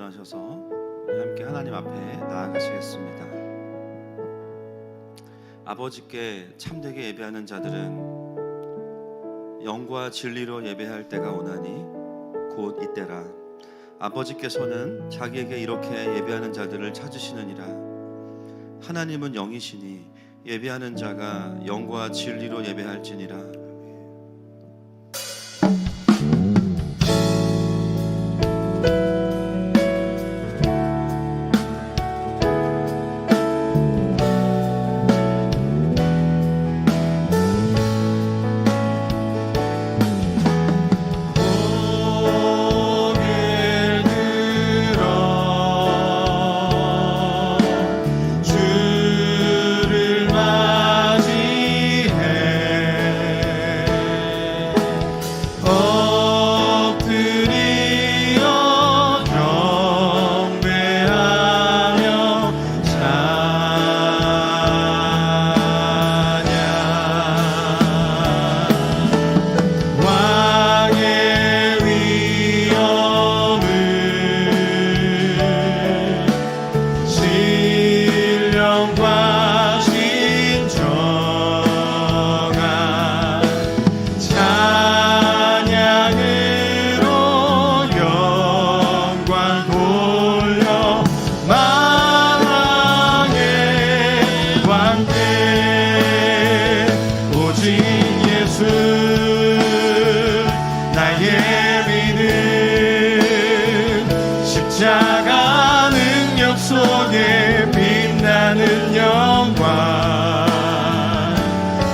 일어나셔서 함께 하나님 앞에 나아가시겠습니다. 아버지께 참되게 예배하는 자들은 영과 진리로 예배할 때가 오나니 곧 이때라. 아버지께서는 자기에게 이렇게 예배하는 자들을 찾으시느니라. 하나님은 영이시니 예배하는 자가 영과 진리로 예배할지니라.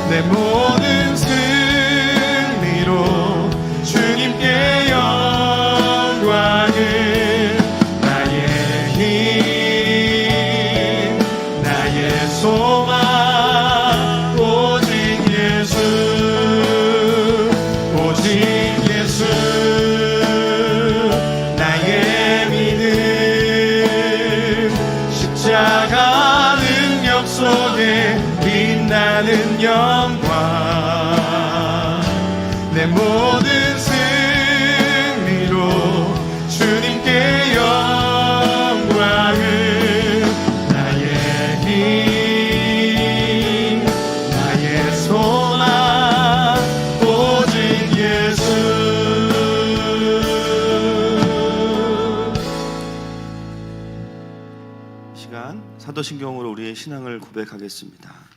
내 모든 승리로 주님께 영광을 나의 힘 나의 소망 오직 예수 오직 예수 나의 믿음 십자가 능력 속에 빛나는 영광 내 모든 승리로 주님께 영광을 나의 힘 나의 소망 오직 예수. 시간 사도신경으로 우리의 신앙을 고백하겠습니다.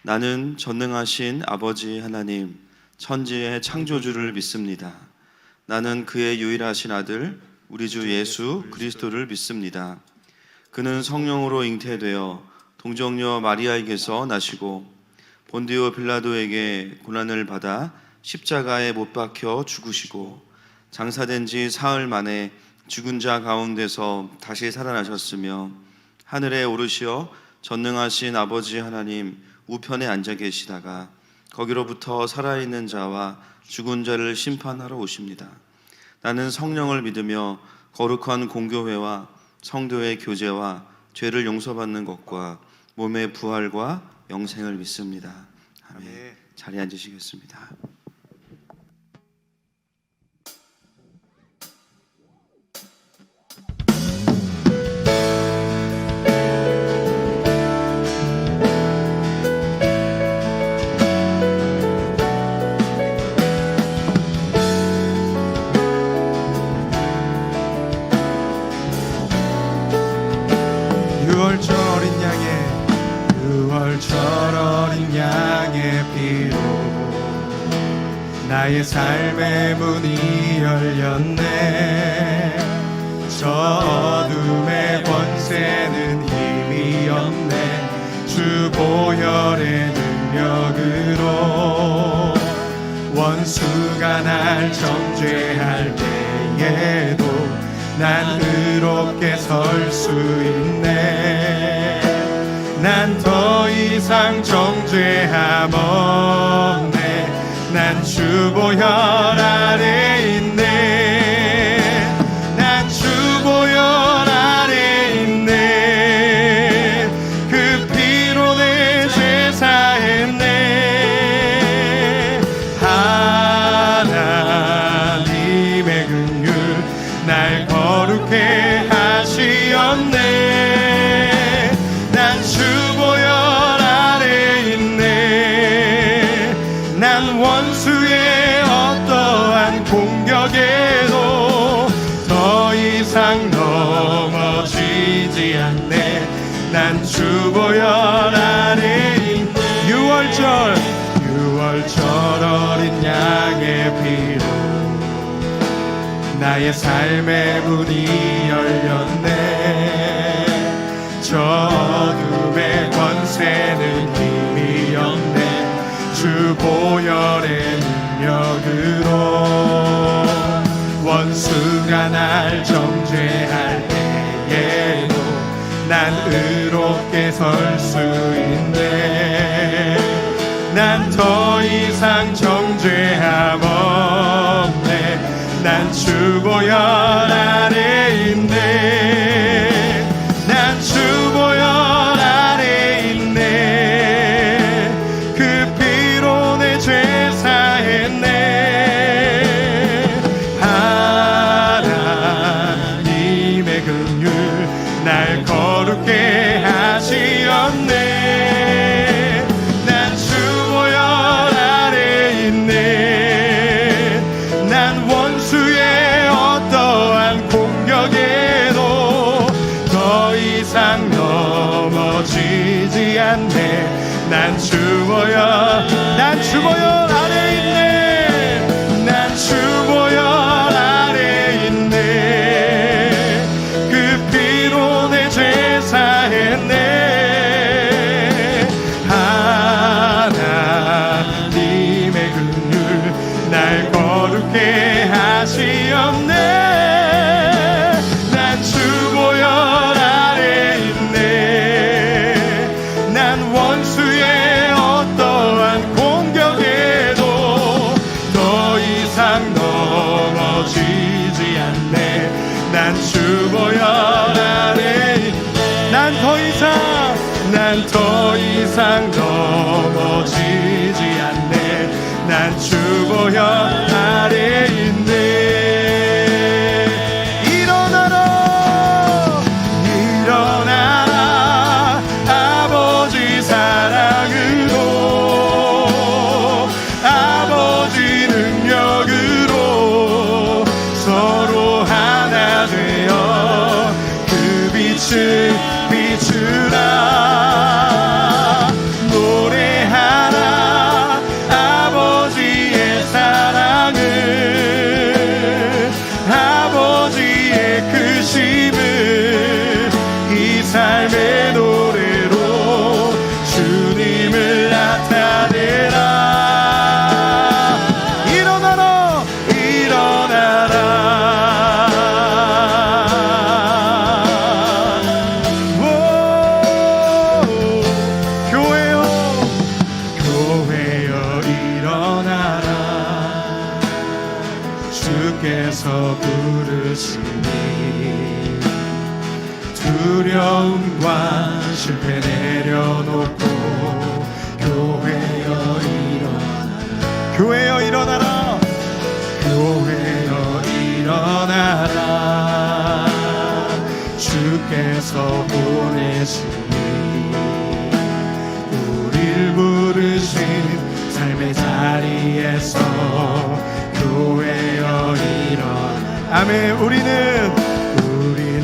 나는 전능하신 아버지 하나님 천지의 창조주를 믿습니다. 나는 그의 유일하신 아들 우리 주 예수 그리스도를 믿습니다. 그는 성령으로 잉태되어 동정녀 마리아에게서 나시고 본디오 빌라도에게 고난을 받아 십자가에 못 박혀 죽으시고 장사된 지 사흘 만에 죽은 자 가운데서 다시 살아나셨으며 하늘에 오르시어 전능하신 아버지 하나님 우편에 앉아 계시다가 거기로부터 살아있는 자와 죽은 자를 심판하러 오십니다. 나는 성령을 믿으며 거룩한 공교회와 성도의 교제와 죄를 용서받는 것과 몸의 부활과 영생을 믿습니다. 아멘. 자리에 앉으시겠습니다. 유월절 어린 양의 피로 나의 삶의 문이 열렸네. 저 어둠의 권세는 힘이 없네. 주 보혈의 능력으로 원수가 날 정죄할 때에도 난 의롭게 설 수 있네. 난 더 이상 정죄함 없네. 난 주 보혈 아래 있네. 난 주 보혈 아래 있네. 그 피로 내 죄 사했네. 하나님의 긍휼 날 거룩해 넘어지지 않네. 난 주보혈 아래 있네. 6월절 어린 양의 피로 나의 삶의 문이 열렸네. 저 어둠의 권세는 힘이 없네. 주 보혈의 능력으로 원수가 날 정죄할 때에도 난 의롭게 설 수 있네. 난 더 이상 정죄함 없네. 난 주 보혈 아래 있네. 난 주 보혈 아래 있네. 그 피로 내 죄 사했네. 하나님의 긍휼 날 거룩게 하시었네. 난 주 보혈 아래 있네. 난 원수의 어떠한 공격에도 더 이상 넘어지지 않네. 난 주 보혈 아래 있네. 난 주 보혈 아래 있네. 그 피로 내 죄 사했네. 하나님의 긍휼 날 거룩게 하시었네. 난 주 보혈 아래 있네. 난 원수의 어떠한 공격에도 더 이상 넘어지지 않네. 난 주 보혈 아래 있네. 난 더 이상 넘어지지 않네. 난 주 보혈 아래 있네. 일어나라 아버지 사랑으로 아버지 능력으로 서로 하나 되어 그 빛을 비추라. 노래하라 아버지의 사랑을 아버지의 크심을 이 삶의 노래로 주님을 나타내라. 일어나라 교회여 일어나라. 주께서 부르시니 두려움과 실패 내려놓고 교회여 일어나라. 교회여 일어나라. 교회여 일어나라. 주께서 보내시니 우릴 부르신 삶의 자리에서 교회여 일어나. 아멘. 우린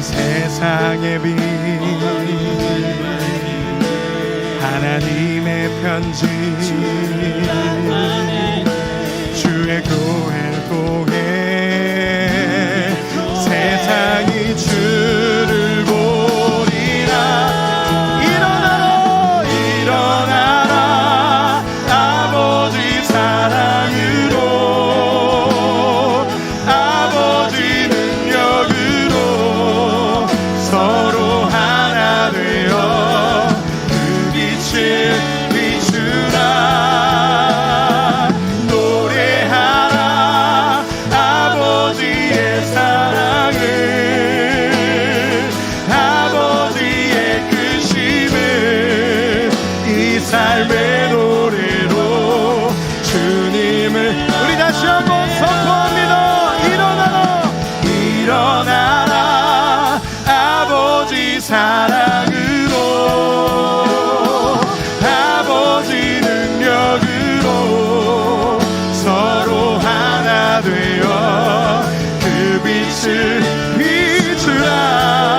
세상의 빛 하나님의 편지 주의 교회를 통해 세상이 주를 보리라. 일어나라 아버지 사랑으로 아버지 능력으로 서로 하나 되어 그 빛을 비추라. 노래하라 아버지의 사랑을 아버지의 크심을 이 삶의 노래로 주님을 우리 다시 한번 선포합니다. 일어나라 아버지 사랑으로 아버지 능력으로 서로 하나 되어 그 빛을 비추라.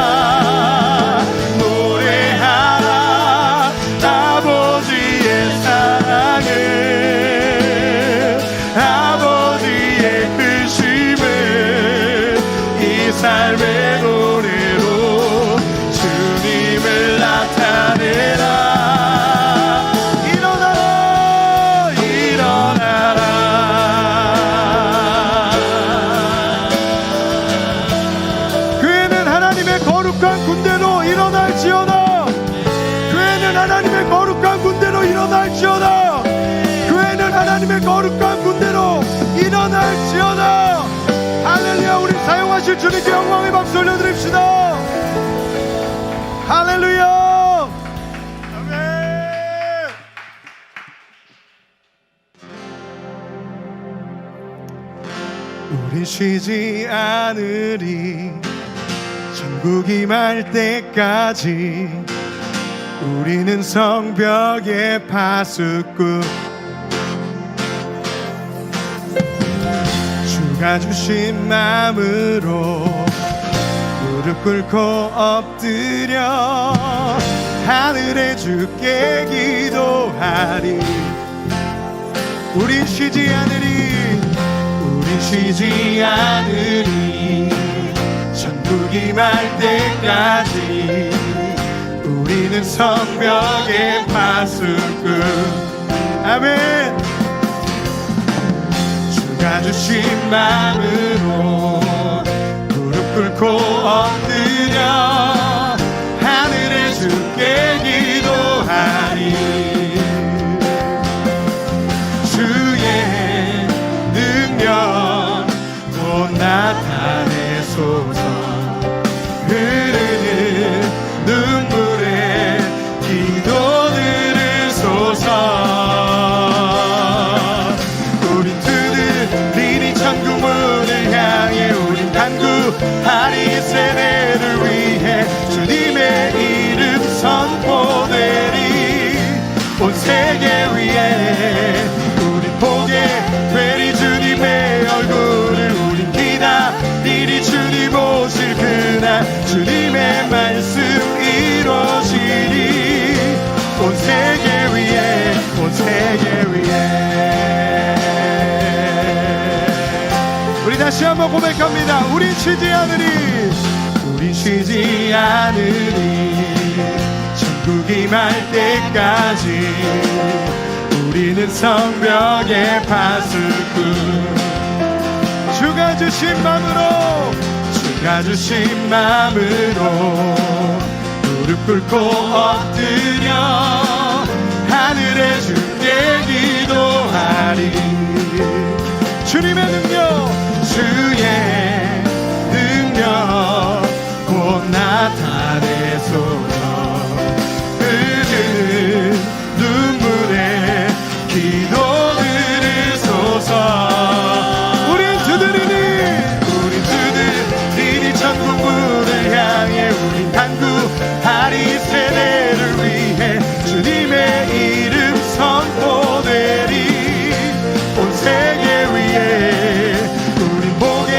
거룩한 군대로 일어날지어다. 교회는 하나님의 거룩한 군대로 일어날지어다. 교회는 하나님의 거룩한 군대로 일어날지어다. 할렐루야. 우리 사용하실 주님께 영광의 박수 올려드립시다. 할렐루야. 아멘. 우리 쉬지 않으리. 천국이 말 때까지 우리는 성벽의 파수꾼. 주가 주신 마음으로 무릎 꿇고 엎드려 하늘에 주께 기도하리. 우린 쉬지 않으리. 우린 쉬지 않으리. 천국이 말 때까지 우리는 성벽의 파수꾼. 아멘. 주가 주신 마음으로 무릎 꿇고 엎드려 하늘에 주께 기도하리. 주의 능력 곧 나타내소서. 흐르는 눈물에 기도 들으소서. 우린 두드리니 천국 문을 향해 우린 간구하리. 세대를 위해 주님의 이름 선포되리. 온 세계 위에 우린 보게 되리 주님의 얼굴을. 우린 기다리리 주님 오실 그날. 주님의 말씀 이루어지리. 온 세계 위에 온 세계 위에. 우리 다시 한번 고백합니다. 우린 쉬지 않으리. 우린 쉬지 않으리. 천국이 말 때까지 우리는 성벽의 파수꾼. 주가 주신 마음으로 주가 주신 마음으로 무릎 꿇고 엎드려 하늘에 주께 기도하리. 주님의 능력 주의 능력 곧 나타내소서. 흐르는 눈물에 기도 들으소서. 우린 두드리니 천국 문을 향해 우린 간구하리. 세대를 위해 주님의 이름 선포되리. 온 세계 위에 우린 보게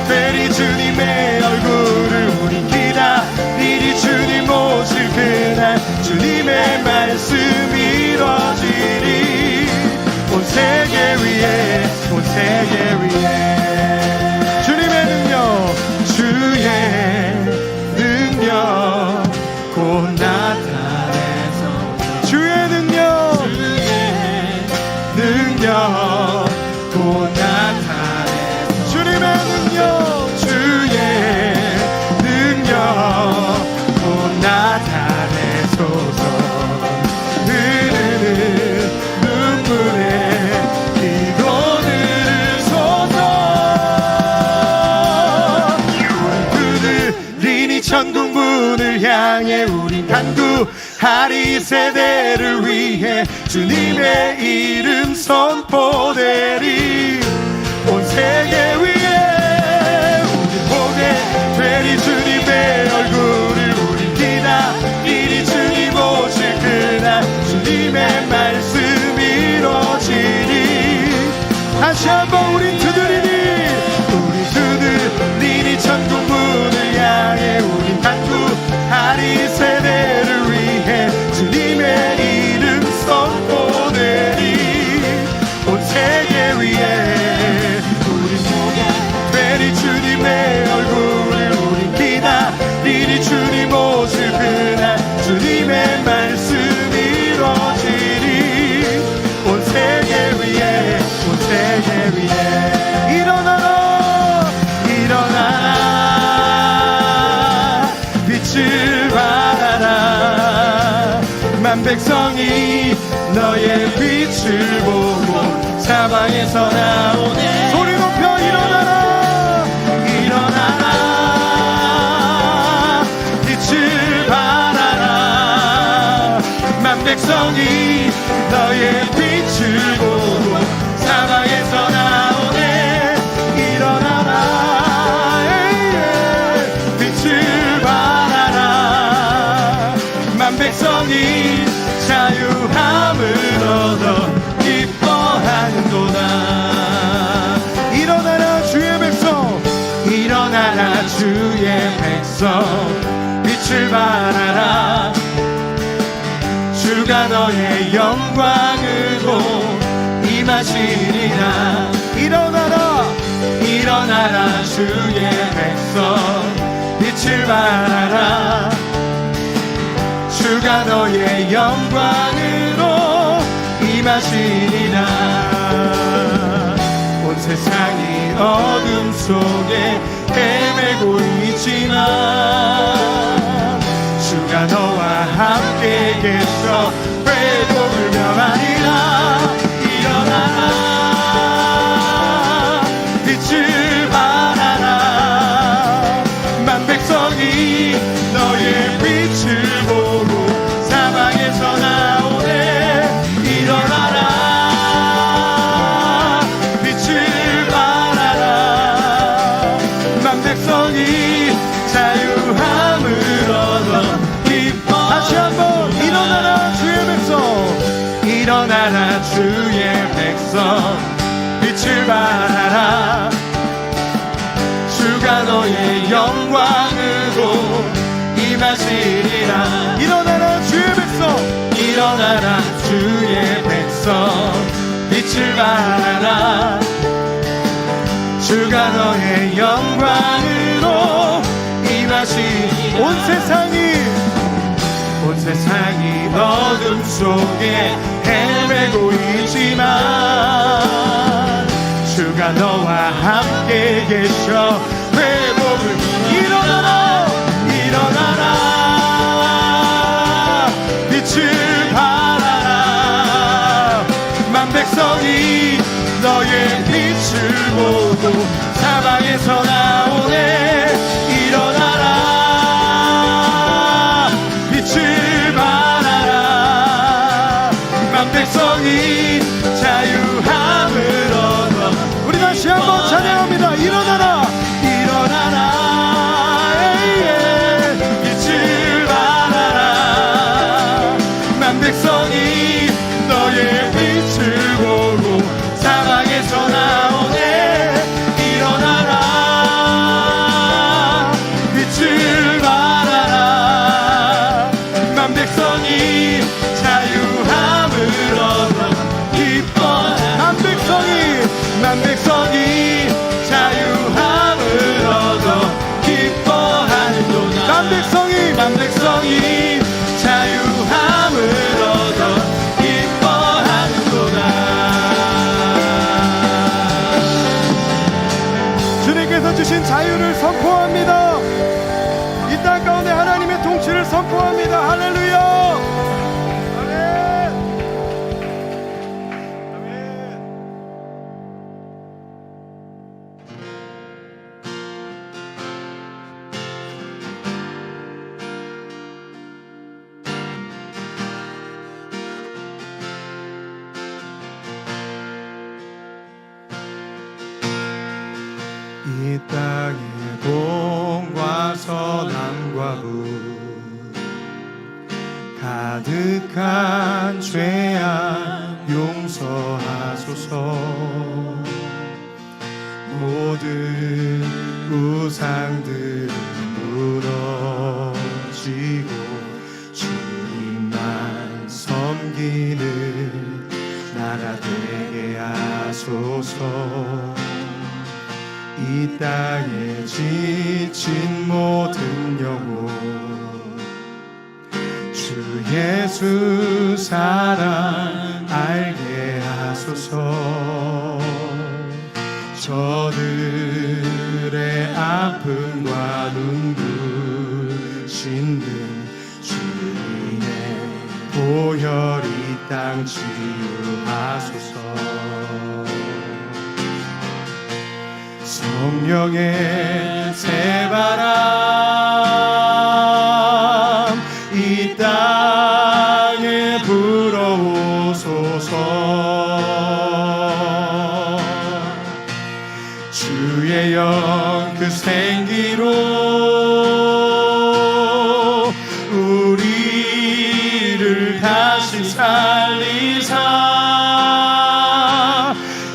되리 주님의 얼굴을. 우린 기다리리 주님 오실 그날. 주님의 말씀 이루어지리. 온 세계 위에 온 세계 위에. 주님의 능력 주의 능력 곧 나타내소서. 주의 능력 능력 곧 나타내소서. 주님의 능력 주의 능력 곧 나타내소서. 흐르는 눈물에 기도 들으소서. 두드리니 천국 문을 향해 우린 간구하리. 세대를 위해 주님의 이름 선포되리. 온 세계 위에 우린 보게 되리 주님의 얼굴을. 우린 기다리리 주님 오실 그날. 주님의 말씀 이루어지리. 다시 한번 우린 두드리니 천국 문을 향해 우린 간구하리. 세대를 위해 주님의 이름 선포되리. 온 세계 위에 우린 보게 되리 주님의 얼굴을. 우린 기다리리 만 백성이 너의 빛을 보고 사방에서 나오네. 소리 높여 일어나라 일어나라 빛을 발하라. 만 백성이 너의 빛을 보고 사방에서 나오네. 일어나라 빛을 발하라. 만 백성이 자유함을 얻어 기뻐하는도다. 일어나라 주의 백성 일어나라 주의 백성 빛을 발하라. 주가 너의 영광으로 임하시리라. 일어나라 일어나라 주의 백성 빛을 발하라. 주가 너의 영광으로 임하시리라. 온 세상이 어둠 속에 헤매고 있지만 주가 너와 함께 계셔 회복을 명하리라. 일어나라 빛을 발하라. 만 백성이 너의 빛을 보고 사방에서 나오네. 일어나라 빛을 발하라. 만 백성이 자유함을 얻어 기뻐. 다시 한번 일어나라 주의 백성 일어나라 주의 백성 빛을 발하라. 주가 너의 영광으로 임하시리라. 일어나라 주의 백성 일어나라 주의 백성 빛을 발하라. 주가 너의 영광으로 임하시리라. 온 세상이 어둠 속에 헤매고 있지만 주가 너와 함께 계셔 회복을. 일어나라 일어나라 빛을 발하라. 만 백성이 너의 빛을 보고 사방에서 나오네. 일어나라 빛을 발하라. 만 백성이 자유함을 얻어. 우리 다시 한번 찬양합니다. 일어나라 일어나라 빛을 발하라. 만 백성이 너의 빛을 보고 사방에서 나오네. 일어나라 빛을 발하라. 만 백성이 자유함을 얻어 기뻐. 만 백성이 자유함을 얻어 기뻐하는도다. 만 백성이 자유함을 얻어 기뻐하는도다. 주님께서 주신 자유를 선포합니다. 이 땅 가운데 하나님의 통치를 선포합니다. 할렐루야. 이 땅의 공과 선함과 부 가득한 죄악 용서하소서. 모든 우상들은 무너지고 주님만 섬기는 나라 되게 하소서. 이 땅에 지친 모든 영혼 주 예수 사랑 알게 하소서. 저들의 아픔과 눈부신 등 주님의 영광 치유하소서. 성령의 새바람 이 땅에 불어오소서. 주의 영 그 생기로 우리를 다시 살리사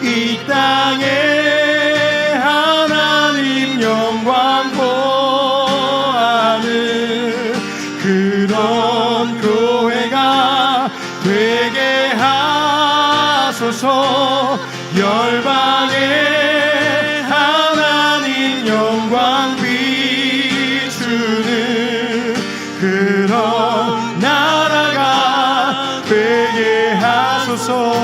이 땅에 하나님 영광 보하는 그런 교회가 되게 하소서. 열방에 하나님 영광 비추는 그런 나라가 되게 하소서.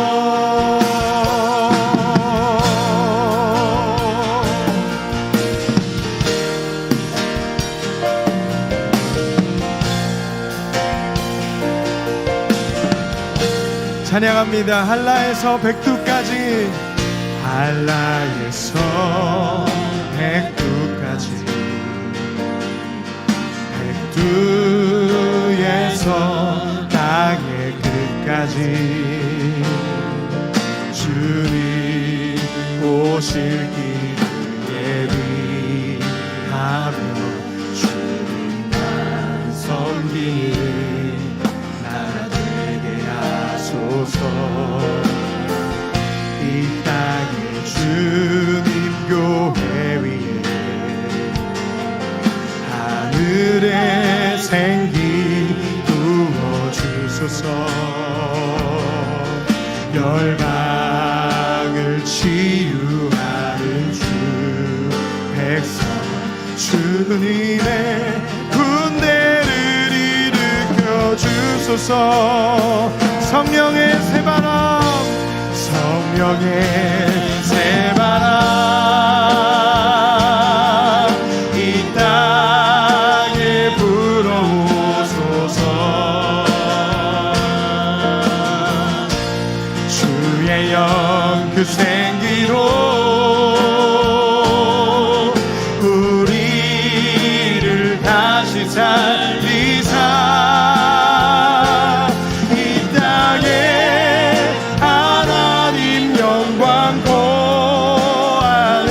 찬양합니다. 한라에서 백두까지, 한라에서 백두까지, 백두에서 땅의 끝까지 주님 오실 길을 예비하며 주님만 섬기는 나라 되게 하소서. 이 땅에 주님 교회 위에 하늘에 생기 부어주소서. 열방을 치유하는 주 백성 주님의 군대를 일으켜 주소서. 성령의 새바람, 성령의 새바람 이 땅에 불어오소서. 주의 영 그 생기로 우리를 다시 살리사 이 땅에 하나님 영광 보하는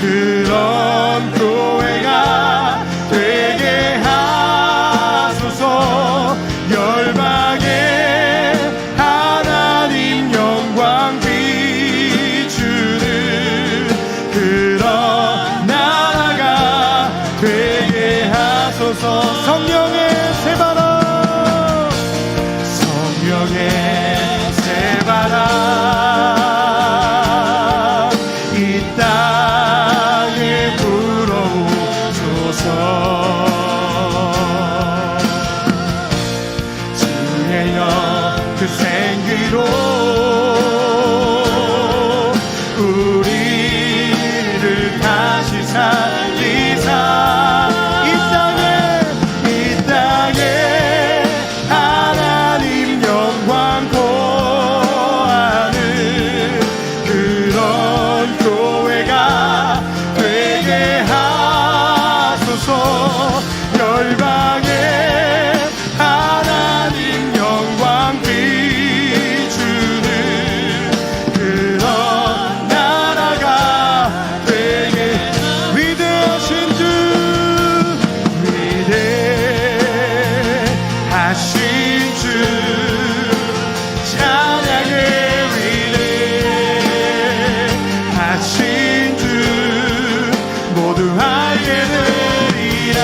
그런 교회가 되게 하소서. 열방에 하나님 영광 비추는 그런 나라가 되게 하소서. 성령의 새바람, 성령의 새바람 이 땅에 불어오소서. 주의 영 그 생기로 우리를 다시 살리사 이 땅에 하나님 영광 보하는 그런 교회가 되게 하소서. 열방에 하나님 영광 비추는 그런 나라가 되게 위대하신 주, 위대하신 주 찬양의 위대하신 주 모두 알게 되리라.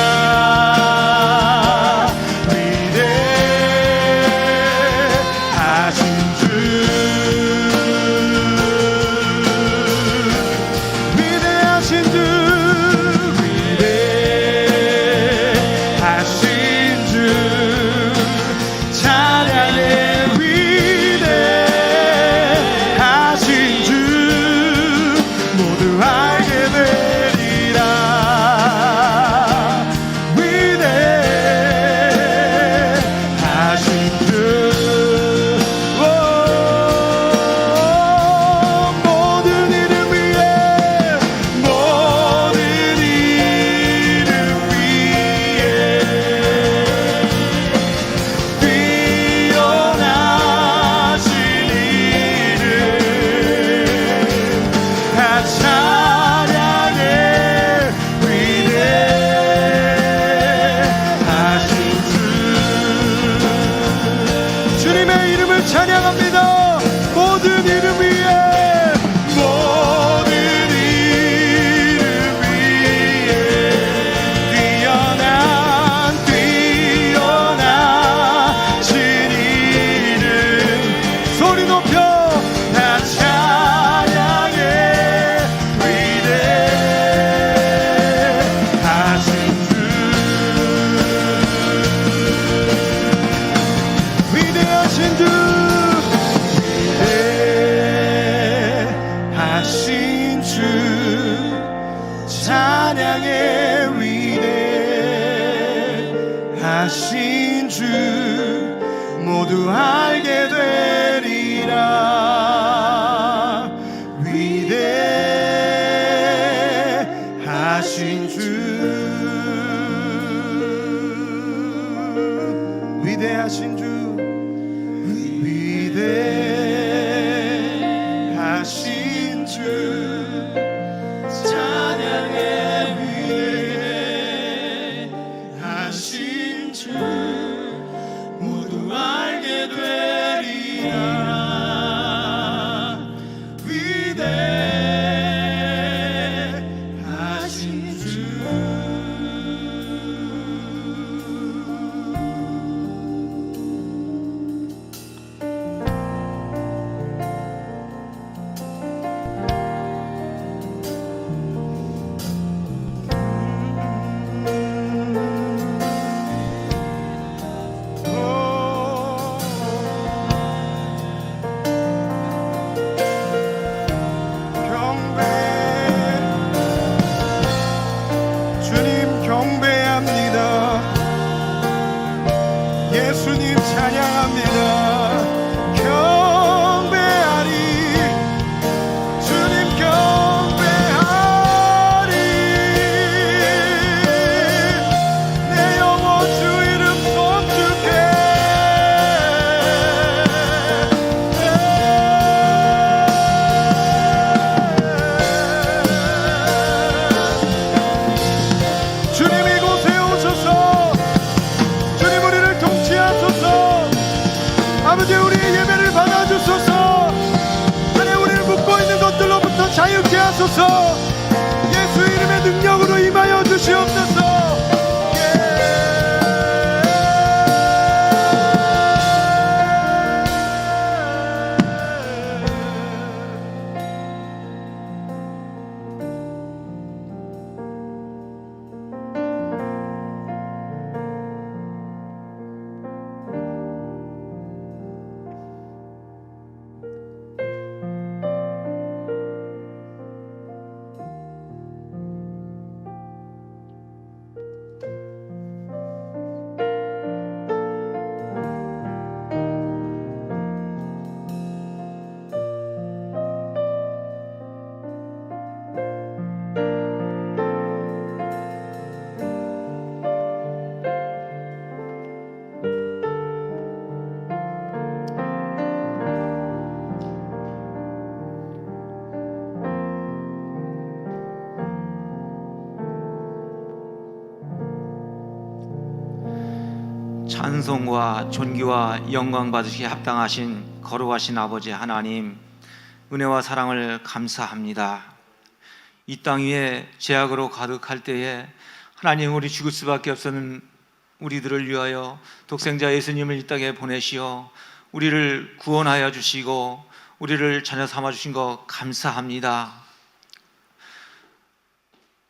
위대하신 주, 위대하신 주, 위대하신 주 찬양의 위대하신 주 모두 알게 되리라. 위대하신 주 하신 주 모두 알게 되리라. 위대하신 주, 위대하신 주, 위대하신 주, 찬양의 위대하신 주 모두 알게 되리라. 위대하신 주. 예수님 찬양합니다. 경배하리, 주님 경배하리. 내 영혼 주 이름 높게. 주님 이곳에 오셔서 아버지 우리의 예배를 받아주소서. 하나님 우리를 묶고 있는 것들로부터 자유케 하소서. 예수 이름의 능력으로 임하여 주시옵소서. 찬송과 존귀와 영광 받으시기에 합당하신 거룩하신 아버지 하나님, 은혜와 사랑을 감사합니다. 이 땅 위에 죄악으로 가득할 때에 하나님, 우리 죽을 수밖에 없는 우리들을 위하여 독생자 예수님을 이 땅에 보내시어 우리를 구원하여 주시고 우리를 자녀 삼아 주신 것 감사합니다.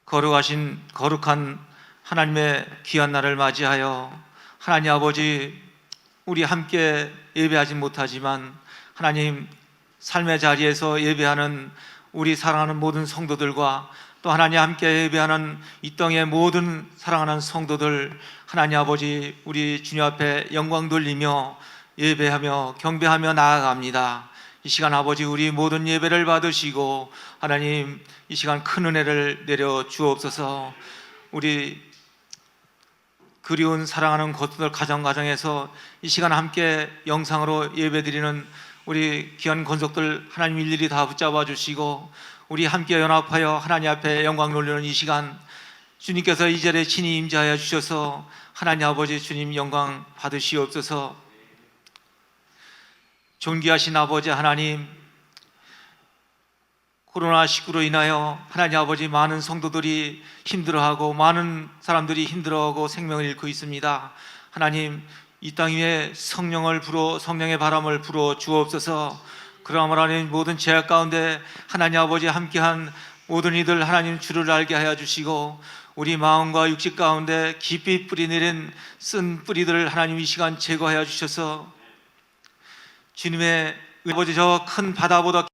거룩한 하나님의 귀한 날을 맞이하여 하나님 아버지, 우리 함께 예배하지 못하지만 하나님 삶의 자리에서 예배하는 우리 사랑하는 모든 성도들과 또 하나님 함께 예배하는 이 땅의 모든 사랑하는 성도들, 하나님 아버지 우리 주님 앞에 영광 돌리며 예배하며 경배하며 나아갑니다. 이 시간 아버지 우리 모든 예배를 받으시고 하나님 이 시간 큰 은혜를 내려 주옵소서. 우리 그리운 사랑하는 것들 가정에서 이 시간 함께 영상으로 예배드리는 우리 귀한 권속들 하나님 일일이 다 붙잡아 주시고 우리 함께 연합하여 하나님 앞에 영광 돌리는 이 시간 주님께서 이 자리에 친히 임재하여 주셔서 하나님 아버지 주님 영광 받으시옵소서. 존귀하신 아버지 하나님, 코로나19로 인하여 하나님 아버지 많은 성도들이 힘들어하고 많은 사람들이 힘들어하고 생명을 잃고 있습니다. 하나님 이 땅 위에 성령의 바람을 불어 주옵소서. 그러므로 하나님 모든 죄악 가운데 하나님 아버지 함께한 모든 이들 하나님 주를 알게 하여 주시고 우리 마음과 육식 가운데 깊이 뿌리 내린 쓴 뿌리들을 하나님 이 시간 제거하여 주셔서 주님의 아버지 저 큰 바다보다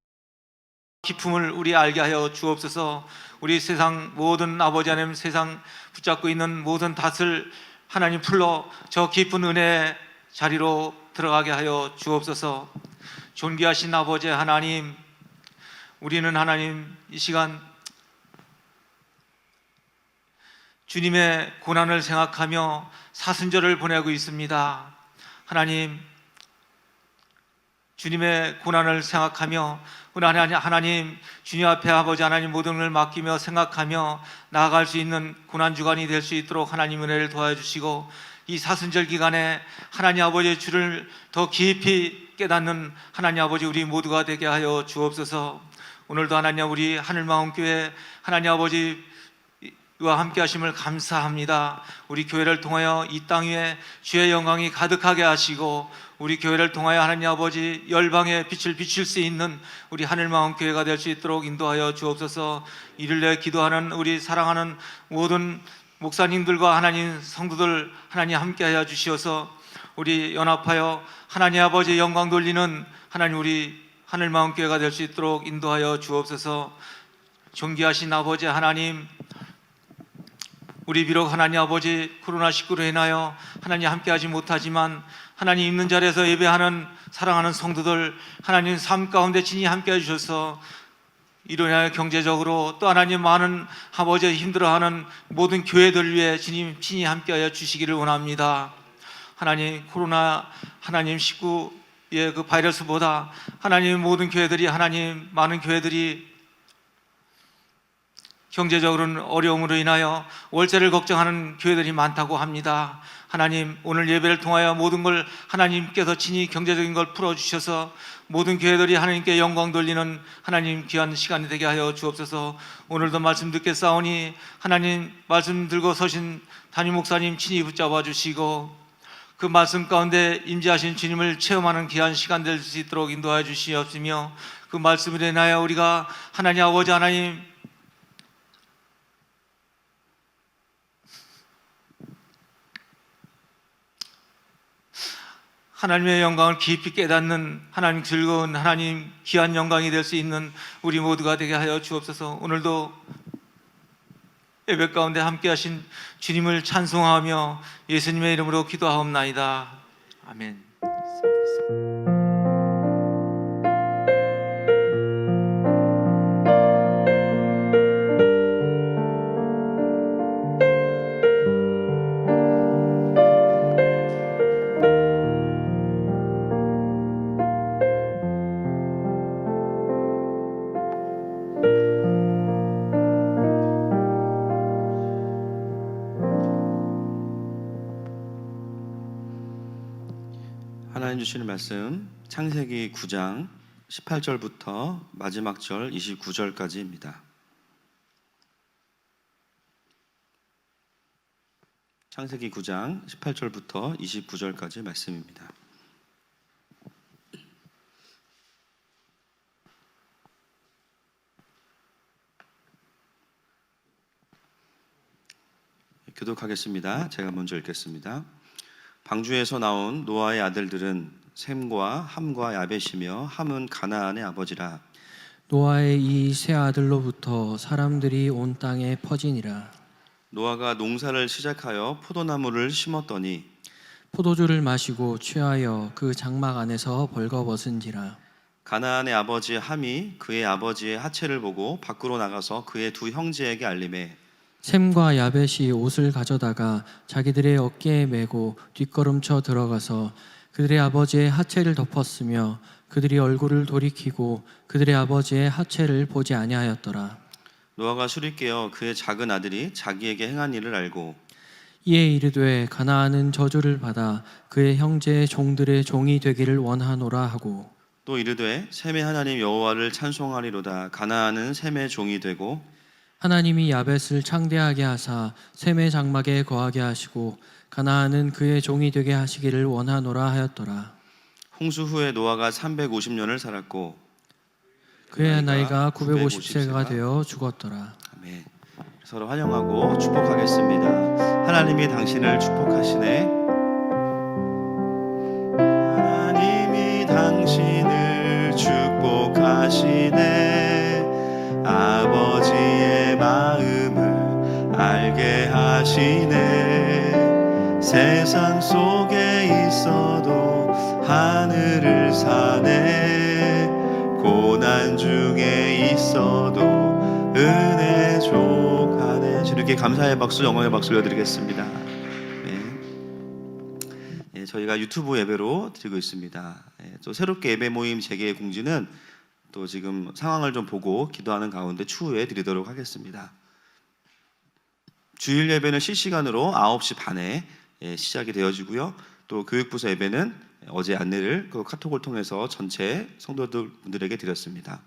기품을 우리 알게 하여 주옵소서. 우리 세상 모든 아버지 하나님 세상 붙잡고 있는 모든 닷을 하나님 풀러 저 깊은 은혜 자리로 들어가게 하여 주옵소서. 존귀하신 아버지 하나님, 우리는 하나님 이 시간 주님의 고난을 생각하며 사순절을 보내고 있습니다. 하나님, 주님의 고난을 생각하며 하나님 주님 앞에 아버지 하나님 모든 걸 맡기며 생각하며 나아갈 수 있는 고난주간이 될 수 있도록 하나님 은혜를 도와주시고, 이 사순절 기간에 하나님 아버지의 주를 더 깊이 깨닫는 하나님 아버지 우리 모두가 되게 하여 주옵소서. 오늘도 하나님 우리 하늘마음교회 하나님 아버지 와 함께 하심을 감사합니다. 우리 교회를 통하여 이 땅 위에 주의 영광이 가득하게 하시고, 우리 교회를 통하여 하나님 아버지 열방의 빛을 비출 수 있는 우리 하늘마음 교회가 될 수 있도록 인도하여 주옵소서. 이를 위해 기도하는 우리 사랑하는 모든 목사님들과 하나님 성도들 하나님 함께하여 주시어서 우리 연합하여 하나님 아버지 영광 돌리는 하나님 우리 하늘마음 교회가 될 수 있도록 인도하여 주옵소서. 존귀하신 아버지 하나님, 우리 비록 하나님 아버지 코로나19로 인하여 하나님 함께하지 못하지만 하나님 있는 자리에서 예배하는 사랑하는 성도들 하나님 삶 가운데 친히 함께해 주셔서 이로 인하여 경제적으로 또 하나님 많은 아버지 힘들어하는 모든 교회들 위해 주님 친히 함께하여 주시기를 원합니다. 하나님 코로나 하나님 19의 그 바이러스보다 하나님 모든 교회들이 하나님 많은 교회들이 경제적으로는 어려움으로 인하여 월세를 걱정하는 교회들이 많다고 합니다. 하나님 오늘 예배를 통하여 모든 걸 하나님께서 친히 경제적인 걸 풀어주셔서 모든 교회들이 하나님께 영광 돌리는 하나님 귀한 시간이 되게 하여 주옵소서. 오늘도 말씀 듣겠사오니 하나님 말씀 들고 서신 담임 목사님 친히 붙잡아 주시고 그 말씀 가운데 임재하신 주님을 체험하는 귀한 시간 될 수 있도록 인도하여 주시옵시며, 그 말씀으로 인하여 우리가 하나님 아버지 하나님 하나님의 영광을 깊이 깨닫는 하나님 즐거운 하나님 귀한 영광이 될 수 있는 우리 모두가 되게 하여 주옵소서. 오늘도 예배 가운데 함께 하신 주님을 찬송하며 예수님의 이름으로 기도하옵나이다. 아멘. 하나님 주시는 말씀 창세기 9장 18절부터 마지막 절 29절까지입니다. 창세기 9장 18절부터 29절까지 말씀입니다. 교독하겠습니다. 제가 먼저 읽겠습니다. 방주에서 나온 노아의 아들들은 셈과 함과 야벳이며 함은 가나안의 아버지라. 노아의 이 세 아들로부터 사람들이 온 땅에 퍼지니라. 노아가 농사를 시작하여 포도나무를 심었더니 포도주를 마시고 취하여 그 장막 안에서 벌거벗은지라. 가나안의 아버지 함이 그의 아버지의 하체를 보고 밖으로 나가서 그의 두 형제에게 알리매 셈과 야벳이 옷을 가져다가 자기들의 어깨에 메고 뒷걸음쳐 들어가서 그들의 아버지의 하체를 덮었으며 그들이 얼굴을 돌이키고 그들의 아버지의 하체를 보지 아니하였더라. 노아가 술이 깨어 그의 작은 아들이 자기에게 행한 일을 알고 이에 이르되 가나안은 저주를 받아 그의 형제의 종들의 종이 되기를 원하노라 하고 또 이르되 셈의 하나님 여호와를 찬송하리로다. 가나안은 셈의 종이 되고 하나님이 야벳을 창대하게 하사 셈의 장막에 거하게 하시고 가나안은 그의 종이 되게 하시기를 원하노라 하였더라. 홍수 후에 노아가 350년을 살았고 그의 나이가 950세가 되어 죽었더라. 아멘. 서로 환영하고 축복하겠습니다. 하나님이 당신을 축복하시네. 하나님이 당신을 축복하시네. 아버지의 마음을 알게 하시네. 세상 속에 있어도 하늘을 사네. 고난 중에 있어도 은혜 족하네. 주님께 감사의 박수, 영광의 박수 올려드리겠습니다. 네, 저희가 유튜브 예배로 드리고 있습니다. 또 새롭게 예배 모임 재개의 공지는 또 지금 상황을 좀 보고 기도하는 가운데 추후에 드리도록 하겠습니다. 주일 예배는 실시간으로 9시 반에 시작이 되어지고요. 또 교육부서 예배는 어제 안내를 그 카톡을 통해서 전체 성도들에게 드렸습니다.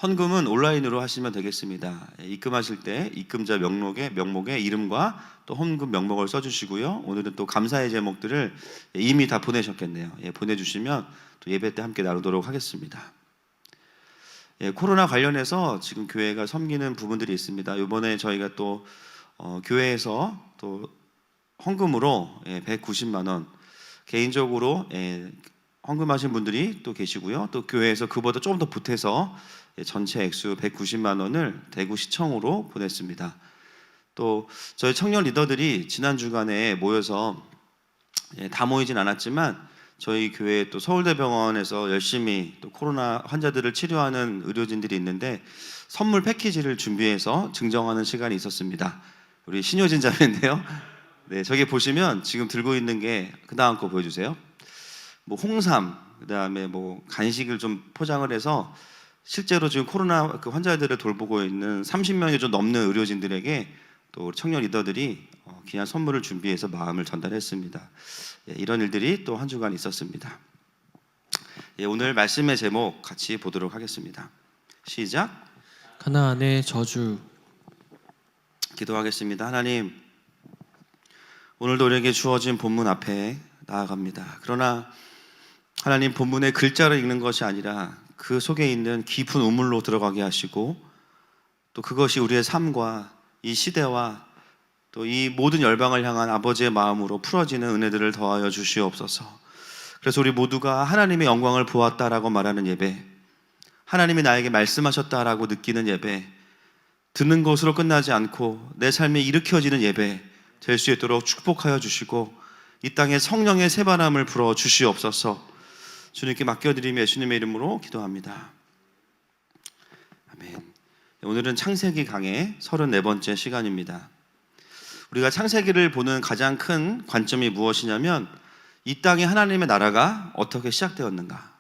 헌금은 온라인으로 하시면 되겠습니다. 입금하실 때 입금자 명목에 이름과 또 헌금 명목을 써주시고요. 오늘은 또 감사의 제목들을 이미 다 보내셨겠네요. 보내주시면 또 예배 때 함께 나누도록 하겠습니다. 코로나 관련해서 지금 교회가 섬기는 부분들이 있습니다. 이번에 저희가 또 교회에서 또 헌금으로 190만 원 개인적으로 헌금하신 분들이 또 계시고요. 또 교회에서 그보다 조금 더 보태서 전체 액수 190만 원을 대구시청으로 보냈습니다. 또 저희 청년 리더들이 지난 주간에 모여서 다 모이진 않았지만 저희 교회 또 서울대병원에서 열심히 또 코로나 환자들을 치료하는 의료진들이 있는데 선물 패키지를 준비해서 증정하는 시간이 있었습니다. 우리 신효진 자매인데요. 네, 저기 보시면 지금 들고 있는 게 그 다음 거 보여주세요. 뭐 홍삼, 그 다음에 뭐 간식을 좀 포장을 해서 실제로 지금 코로나 그 환자들을 돌보고 있는 30명이 좀 넘는 의료진들에게 또 청년 리더들이 귀한 선물을 준비해서 마음을 전달했습니다. 이런 일들이 또 한 주간 있었습니다. 오늘 말씀의 제목 같이 보도록 하겠습니다. 시작. 가나안의 저주. 기도하겠습니다. 하나님, 오늘도 우리에게 주어진 본문 앞에 나아갑니다. 그러나 하나님, 본문의 글자를 읽는 것이 아니라 그 속에 있는 깊은 우물로 들어가게 하시고 또 그것이 우리의 삶과 이 시대와 또 이 모든 열방을 향한 아버지의 마음으로 풀어지는 은혜들을 더하여 주시옵소서. 그래서 우리 모두가 하나님의 영광을 보았다라고 말하는 예배, 하나님이 나에게 말씀하셨다라고 느끼는 예배, 듣는 것으로 끝나지 않고 내 삶에 일으켜지는 예배 될 수 있도록 축복하여 주시고 이 땅에 성령의 새바람을 불어 주시옵소서. 주님께 맡겨드리며 예수님의 이름으로 기도합니다. 아멘. 오늘은 창세기 강의 34번째 시간입니다. 우리가 창세기를 보는 가장 큰 관점이 무엇이냐면 이 땅에 하나님의 나라가 어떻게 시작되었는가,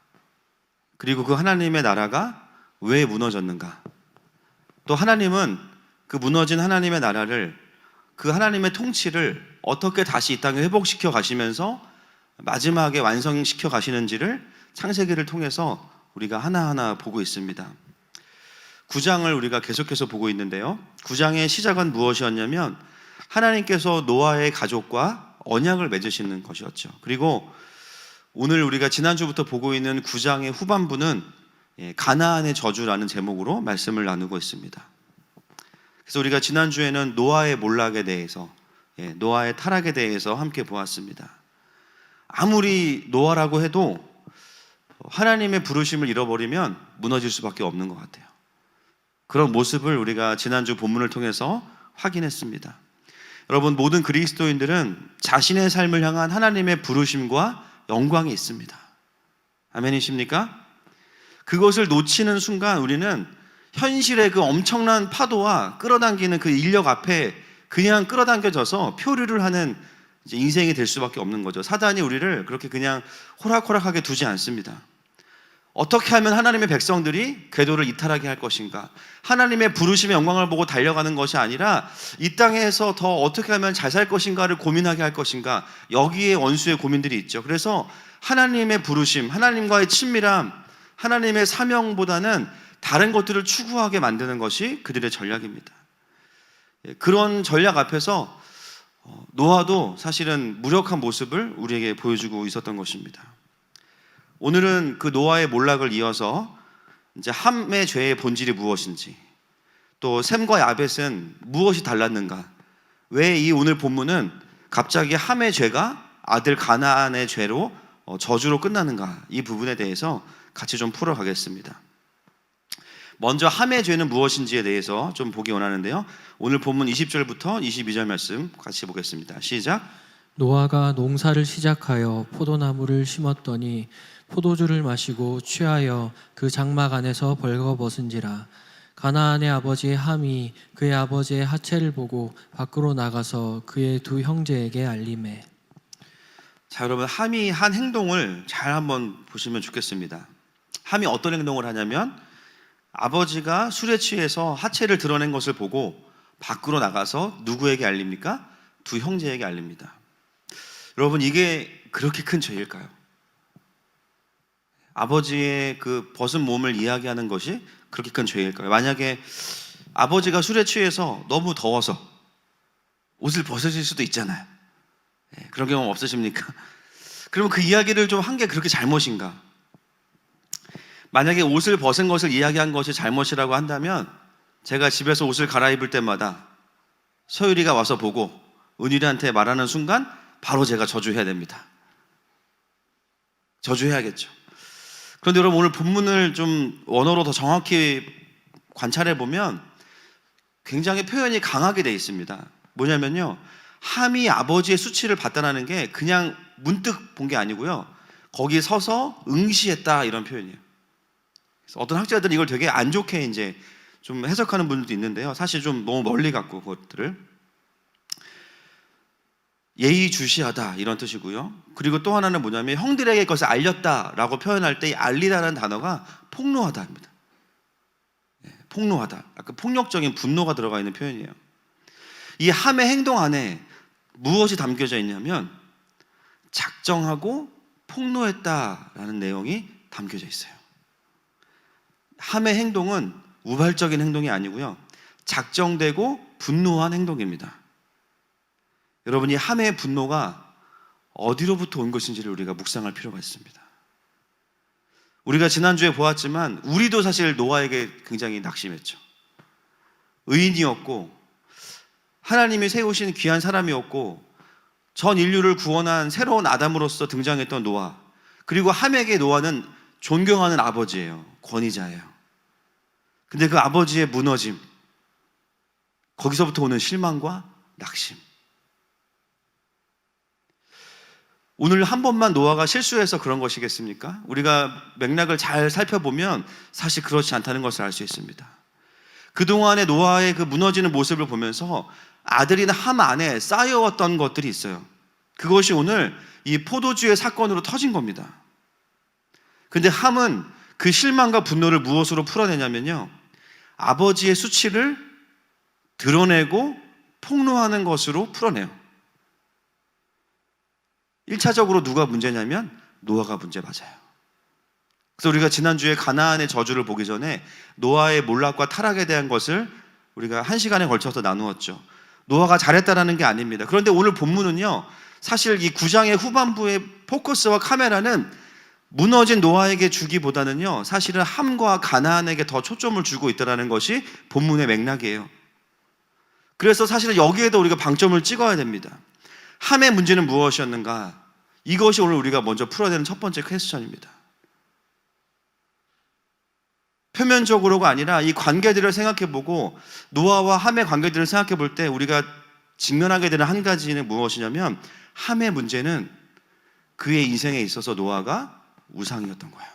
그리고 그 하나님의 나라가 왜 무너졌는가, 또 하나님은 그 무너진 하나님의 나라를, 그 하나님의 통치를 어떻게 다시 이 땅에 회복시켜 가시면서 마지막에 완성시켜 가시는지를 창세기를 통해서 우리가 하나하나 보고 있습니다. 9장을 우리가 계속해서 보고 있는데요, 9장의 시작은 무엇이었냐면 하나님께서 노아의 가족과 언약을 맺으시는 것이었죠. 그리고 오늘 우리가 지난주부터 보고 있는 9장의 후반부는 가나안의 저주라는 제목으로 말씀을 나누고 있습니다. 그래서 우리가 지난주에는 노아의 몰락에 대해서, 노아의 타락에 대해서 함께 보았습니다. 아무리 노아라고 해도 하나님의 부르심을 잃어버리면 무너질 수밖에 없는 것 같아요. 그런 모습을 우리가 지난주 본문을 통해서 확인했습니다. 여러분, 모든 그리스도인들은 자신의 삶을 향한 하나님의 부르심과 영광이 있습니다. 아멘이십니까? 그것을 놓치는 순간 우리는 현실의 그 엄청난 파도와 끌어당기는 그 인력 앞에 그냥 끌어당겨져서 표류를 하는 이제 인생이 될 수밖에 없는 거죠. 사단이 우리를 그렇게 그냥 호락호락하게 두지 않습니다. 어떻게 하면 하나님의 백성들이 궤도를 이탈하게 할 것인가, 하나님의 부르심의 영광을 보고 달려가는 것이 아니라 이 땅에서 더 어떻게 하면 잘 살 것인가를 고민하게 할 것인가, 여기에 원수의 고민들이 있죠. 그래서 하나님의 부르심, 하나님과의 친밀함, 하나님의 사명보다는 다른 것들을 추구하게 만드는 것이 그들의 전략입니다. 그런 전략 앞에서 노아도 사실은 무력한 모습을 우리에게 보여주고 있었던 것입니다. 오늘은 그 노아의 몰락을 이어서 이제 함의 죄의 본질이 무엇인지, 또 셈과 야벳은 무엇이 달랐는가, 왜 이 오늘 본문은 갑자기 함의 죄가 아들 가나안의 죄로 저주로 끝나는가, 이 부분에 대해서 같이 좀 풀어가겠습니다. 먼저 함의 죄는 무엇인지에 대해서 좀 보기 원하는데요. 오늘 본문 20절부터 22절 말씀 같이 보겠습니다. 시작. 노아가 농사를 시작하여 포도나무를 심었더니 포도주를 마시고 취하여 그 장막 안에서 벌거벗은지라. 가나안의 아버지 함이 그의 아버지의 하체를 보고 밖으로 나가서 그의 두 형제에게 알리매. 자, 여러분, 함이 한 행동을 잘 한번 보시면 좋겠습니다. 함이 어떤 행동을 하냐면 아버지가 술에 취해서 하체를 드러낸 것을 보고 밖으로 나가서 누구에게 알립니까? 두 형제에게 알립니다. 여러분, 이게 그렇게 큰 죄일까요? 아버지의 그 벗은 몸을 이야기하는 것이 그렇게 큰 죄일까요? 만약에 아버지가 술에 취해서 너무 더워서 옷을 벗으실 수도 있잖아요. 그런 경험 없으십니까? 그러면 그 이야기를 좀 한 게 그렇게 잘못인가? 만약에 옷을 벗은 것을 이야기한 것이 잘못이라고 한다면 제가 집에서 옷을 갈아입을 때마다 서유리가 와서 보고 은유리한테 말하는 순간 바로 제가 저주해야 됩니다. 저주해야겠죠. 그런데 여러분, 오늘 본문을 좀 원어로 더 정확히 관찰해 보면 굉장히 표현이 강하게 되어 있습니다. 뭐냐면요, 함이 아버지의 수치를 봤다는 게 그냥 문득 본 게 아니고요, 거기 서서 응시했다, 이런 표현이에요. 그래서 어떤 학자들은 이걸 되게 안 좋게 이제 좀 해석하는 분들도 있는데요, 사실 좀 너무 멀리 갖고 그것들을 예의주시하다 이런 뜻이고요. 그리고 또 하나는 뭐냐면 형들에게 그것을 알렸다라고 표현할 때 이 알리다라는 단어가 폭로하다입니다. 폭로하다, 약간 폭력적인 분노가 들어가 있는 표현이에요. 이 함의 행동 안에 무엇이 담겨져 있냐면 작정하고 폭로했다라는 내용이 담겨져 있어요. 함의 행동은 우발적인 행동이 아니고요, 작정되고 분노한 행동입니다. 여러분, 이 함의 분노가 어디로부터 온 것인지를 우리가 묵상할 필요가 있습니다. 우리가 지난주에 보았지만 우리도 사실 노아에게 굉장히 낙심했죠. 의인이었고 하나님이 세우신 귀한 사람이었고 전 인류를 구원한 새로운 아담으로서 등장했던 노아, 그리고 함에게 노아는 존경하는 아버지예요. 권위자예요. 근데 그 아버지의 무너짐, 거기서부터 오는 실망과 낙심. 오늘 한 번만 노아가 실수해서 그런 것이겠습니까? 우리가 맥락을 잘 살펴보면 사실 그렇지 않다는 것을 알 수 있습니다. 그동안의 노아의 그 무너지는 모습을 보면서 아들인 함 안에 쌓여왔던 것들이 있어요. 그것이 오늘 이 포도주의 사건으로 터진 겁니다. 근데 함은 그 실망과 분노를 무엇으로 풀어내냐면요, 아버지의 수치를 드러내고 폭로하는 것으로 풀어내요. 1차적으로 누가 문제냐면 노아가 문제 맞아요. 그래서 우리가 지난주에 가나안의 저주를 보기 전에 노아의 몰락과 타락에 대한 것을 우리가 1시간에 걸쳐서 나누었죠. 노아가 잘했다라는 게 아닙니다. 그런데 오늘 본문은요, 사실 이 9장의 후반부의 포커스와 카메라는 무너진 노아에게 주기보다는요, 사실은 함과 가나안에게 더 초점을 주고 있다는 것이 본문의 맥락이에요. 그래서 사실은 여기에도 우리가 방점을 찍어야 됩니다. 함의 문제는 무엇이었는가? 이것이 오늘 우리가 먼저 풀어야 되는 첫 번째 퀘스천입니다. 표면적으로가 아니라 이 관계들을 생각해보고 노아와 함의 관계들을 생각해볼 때 우리가 직면하게 되는 한 가지는 무엇이냐면 함의 문제는 그의 인생에 있어서 노아가 우상이었던 거예요.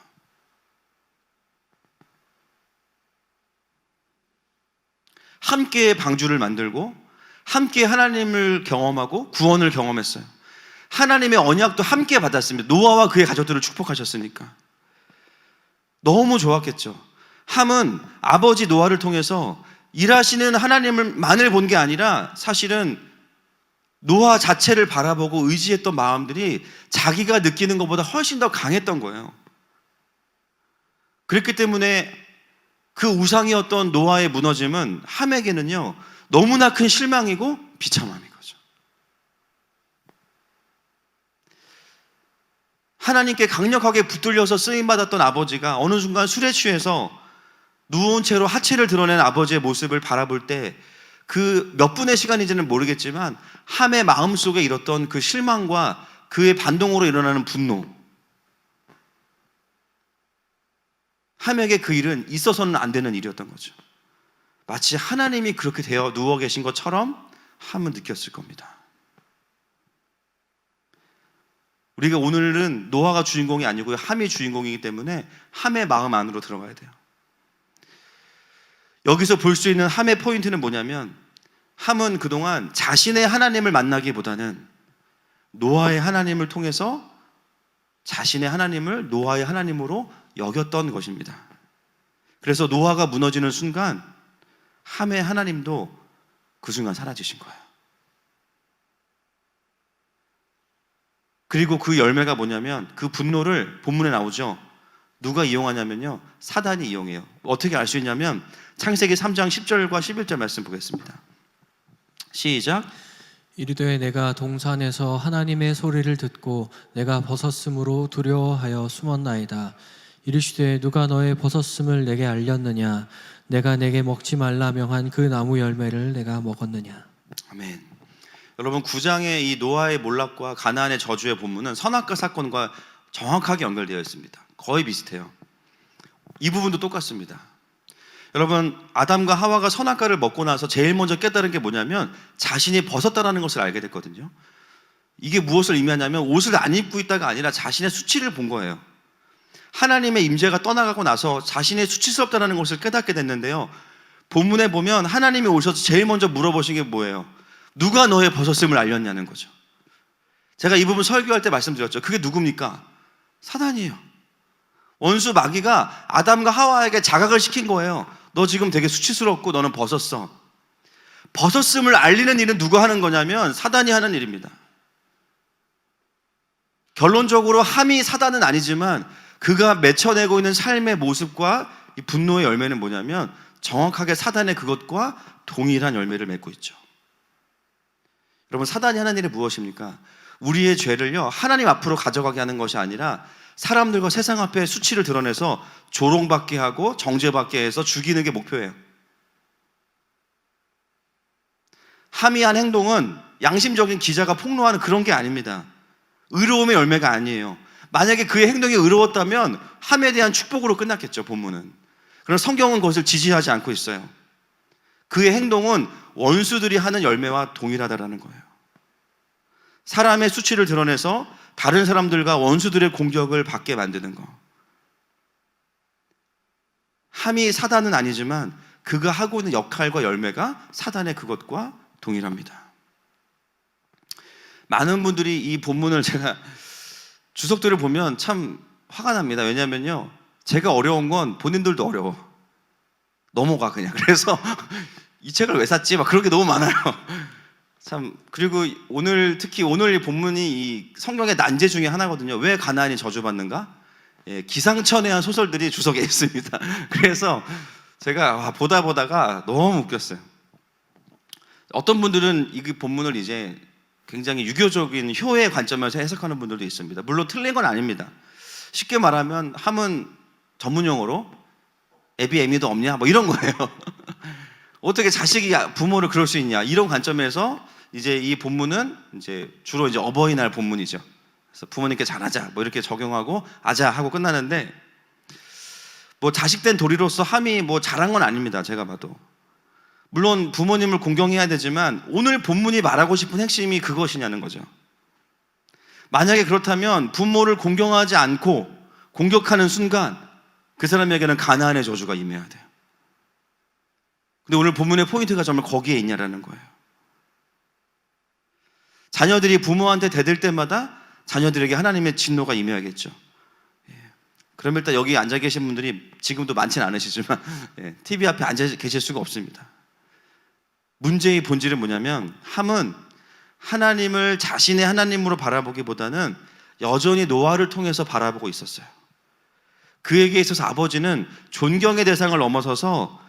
함께 방주를 만들고 함께 하나님을 경험하고 구원을 경험했어요. 하나님의 언약도 함께 받았습니다. 노아와 그의 가족들을 축복하셨으니까 너무 좋았겠죠. 함은 아버지 노아를 통해서 일하시는 하나님만을 본 게 아니라 사실은 노아 자체를 바라보고 의지했던 마음들이 자기가 느끼는 것보다 훨씬 더 강했던 거예요. 그렇기 때문에 그 우상이었던 노아의 무너짐은 함에게는요, 너무나 큰 실망이고 비참함인 거죠. 하나님께 강력하게 붙들려서 쓰임받았던 아버지가 어느 순간 술에 취해서 누운 채로 하체를 드러낸 아버지의 모습을 바라볼 때 그 몇 분의 시간인지는 모르겠지만 함의 마음속에 일었던 그 실망과 그의 반동으로 일어나는 분노, 함에게 그 일은 있어서는 안 되는 일이었던 거죠. 마치 하나님이 그렇게 되어 누워 계신 것처럼 함은 느꼈을 겁니다. 우리가 오늘은 노아가 주인공이 아니고요, 함이 주인공이기 때문에 함의 마음 안으로 들어가야 돼요. 여기서 볼 수 있는 함의 포인트는 뭐냐면, 함은 그동안 자신의 하나님을 만나기보다는 노아의 하나님을 통해서 자신의 하나님을 노아의 하나님으로 여겼던 것입니다. 그래서 노아가 무너지는 순간 함의 하나님도 그 순간 사라지신 거예요. 그리고 그 열매가 뭐냐면, 그 분노를 본문에 나오죠. 누가 이용하냐면요, 사단이 이용해요. 어떻게 알 수 있냐면 창세기 3장 10절과 11절 말씀 보겠습니다. 시작. 이르되 내가 동산에서 하나님의 소리를 듣고 내가 벗었으므로 두려워하여 숨었나이다. 이르시되 누가 너의 벗었음을 내게 알렸느냐? 내가 내게 먹지 말라 명한 그 나무 열매를 내가 먹었느냐? 아멘. 여러분, 9장의 이 노아의 몰락과 가나안의 저주의 본문은 선악과 사건과 정확하게 연결되어 있습니다. 거의 비슷해요. 이 부분도 똑같습니다. 여러분, 아담과 하와가 선악과를 먹고 나서 제일 먼저 깨달은 게 뭐냐면 자신이 벗었다라는 것을 알게 됐거든요. 이게 무엇을 의미하냐면 옷을 안 입고 있다가 아니라 자신의 수치를 본 거예요. 하나님의 임재가 떠나가고 나서 자신의 수치스럽다는 것을 깨닫게 됐는데요, 본문에 보면 하나님이 오셔서 제일 먼저 물어보신 게 뭐예요? 누가 너의 벗었음을 알렸냐는 거죠. 제가 이 부분 설교할 때 말씀드렸죠. 그게 누굽니까? 사단이에요. 원수 마귀가 아담과 하와에게 자각을 시킨 거예요. 너 지금 되게 수치스럽고 너는 벗었어. 벗었음을 알리는 일은 누가 하는 거냐면 사단이 하는 일입니다. 결론적으로 함이 사단은 아니지만 그가 맺혀내고 있는 삶의 모습과 이 분노의 열매는 뭐냐면 정확하게 사단의 그것과 동일한 열매를 맺고 있죠. 여러분, 사단이 하는 일이 무엇입니까? 우리의 죄를요, 하나님 앞으로 가져가게 하는 것이 아니라 사람들과 세상 앞에 수치를 드러내서 조롱받게 하고 정죄받게 해서 죽이는 게 목표예요. 함이 한 행동은 양심적인 기자가 폭로하는 그런 게 아닙니다. 의로움의 열매가 아니에요. 만약에 그의 행동이 의로웠다면 함에 대한 축복으로 끝났겠죠, 본문은. 그러나 성경은 그것을 지지하지 않고 있어요. 그의 행동은 원수들이 하는 열매와 동일하다라는 거예요. 사람의 수치를 드러내서 다른 사람들과 원수들의 공격을 받게 만드는 거. 함이 사단은 아니지만 그가 하고 있는 역할과 열매가 사단의 그것과 동일합니다. 많은 분들이 이 본문을 제가 주석들을 보면 참 화가 납니다. 왜냐면요, 제가 어려운 건 본인들도 어려워. 넘어가 그냥. 그래서 이 책을 왜 샀지? 막 그런 게 너무 많아요. 참. 그리고 오늘, 특히 오늘 이 본문이 이 성경의 난제 중에 하나거든요. 왜 가나안이 저주받는가? 예, 기상천외한 소설들이 주석에 있습니다. 그래서 제가 보다가 너무 웃겼어요. 어떤 분들은 이 본문을 이제 굉장히 유교적인 효의 관점에서 해석하는 분들도 있습니다. 물론 틀린 건 아닙니다. 쉽게 말하면 함은 전문용어로 애비 애미도 없냐? 뭐 이런 거예요. 어떻게 자식이 부모를 그럴 수 있냐? 이런 관점에서 이제 이 본문은 이제 주로 이제 어버이날 본문이죠. 그래서 부모님께 잘하자 뭐 이렇게 적용하고 아자 하고 끝나는데, 뭐 자식된 도리로서 함이 뭐 잘한 건 아닙니다. 제가 봐도. 물론 부모님을 공경해야 되지만 오늘 본문이 말하고 싶은 핵심이 그것이냐는 거죠. 만약에 그렇다면 부모를 공경하지 않고 공격하는 순간 그 사람에게는 가나안의 저주가 임해야 돼요. 근데 오늘 본문의 포인트가 정말 거기에 있냐라는 거예요. 자녀들이 부모한테 대들 때마다 자녀들에게 하나님의 진노가 임해야겠죠. 그럼 일단 여기 앉아 계신 분들이 지금도 많지는 않으시지만 TV 앞에 앉아 계실 수가 없습니다. 문제의 본질은 뭐냐면 함은 하나님을 자신의 하나님으로 바라보기보다는 여전히 노아를 통해서 바라보고 있었어요. 그에게 있어서 아버지는 존경의 대상을 넘어서서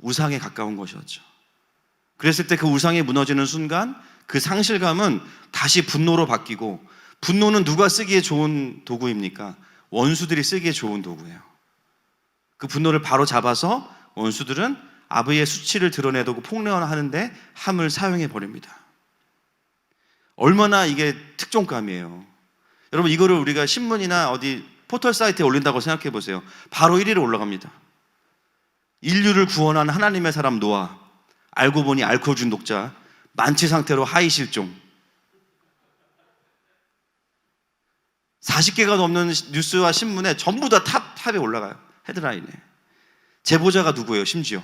우상에 가까운 것이었죠. 그랬을 때 그 우상이 무너지는 순간 그 상실감은 다시 분노로 바뀌고, 분노는 누가 쓰기에 좋은 도구입니까? 원수들이 쓰기에 좋은 도구예요. 그 분노를 바로 잡아서 원수들은 아버지의 수치를 드러내두고 폭력하는데 함을 사용해 버립니다. 얼마나 이게 특종감이에요. 여러분, 이거를 우리가 신문이나 어디 포털 사이트에 올린다고 생각해 보세요. 바로 1위로 올라갑니다. 인류를 구원한 하나님의 사람 노아, 알고 보니 알코올 중독자, 만취 상태로 하이 실종. 40개가 넘는 뉴스와 신문에 전부 다 탑에 올라가요. 헤드라인에. 제보자가 누구예요? 심지어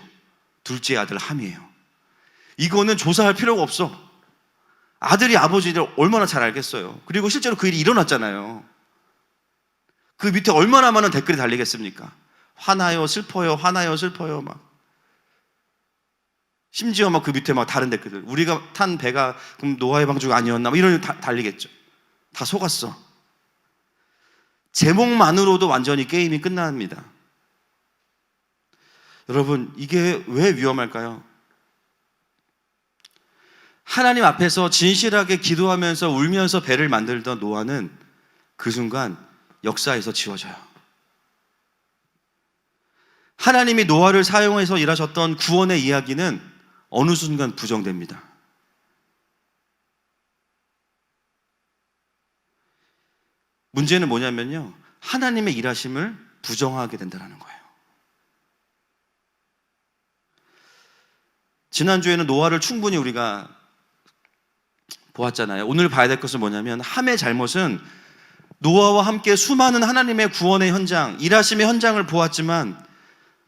둘째 아들 함이에요. 이거는 조사할 필요가 없어. 아들이 아버지를 얼마나 잘 알겠어요. 그리고 실제로 그 일이 일어났잖아요. 그 밑에 얼마나 많은 댓글이 달리겠습니까? 화나요, 슬퍼요, 화나요, 슬퍼요, 막. 심지어 막 그 밑에 막 다른 댓글들. 우리가 탄 배가 그럼 노아의 방주가 아니었나? 막 이런 달리겠죠. 다 속았어. 제목만으로도 완전히 게임이 끝납니다. 여러분, 이게 왜 위험할까요? 하나님 앞에서 진실하게 기도하면서 울면서 배를 만들던 노아는 그 순간 역사에서 지워져요. 하나님이 노아를 사용해서 일하셨던 구원의 이야기는 어느 순간 부정됩니다. 문제는 뭐냐면요, 하나님의 일하심을 부정하게 된다는 거예요. 지난주에는 노아를 충분히 우리가 보았잖아요. 오늘 봐야 될 것은 뭐냐면, 함의 잘못은 노아와 함께 수많은 하나님의 구원의 현장, 일하심의 현장을 보았지만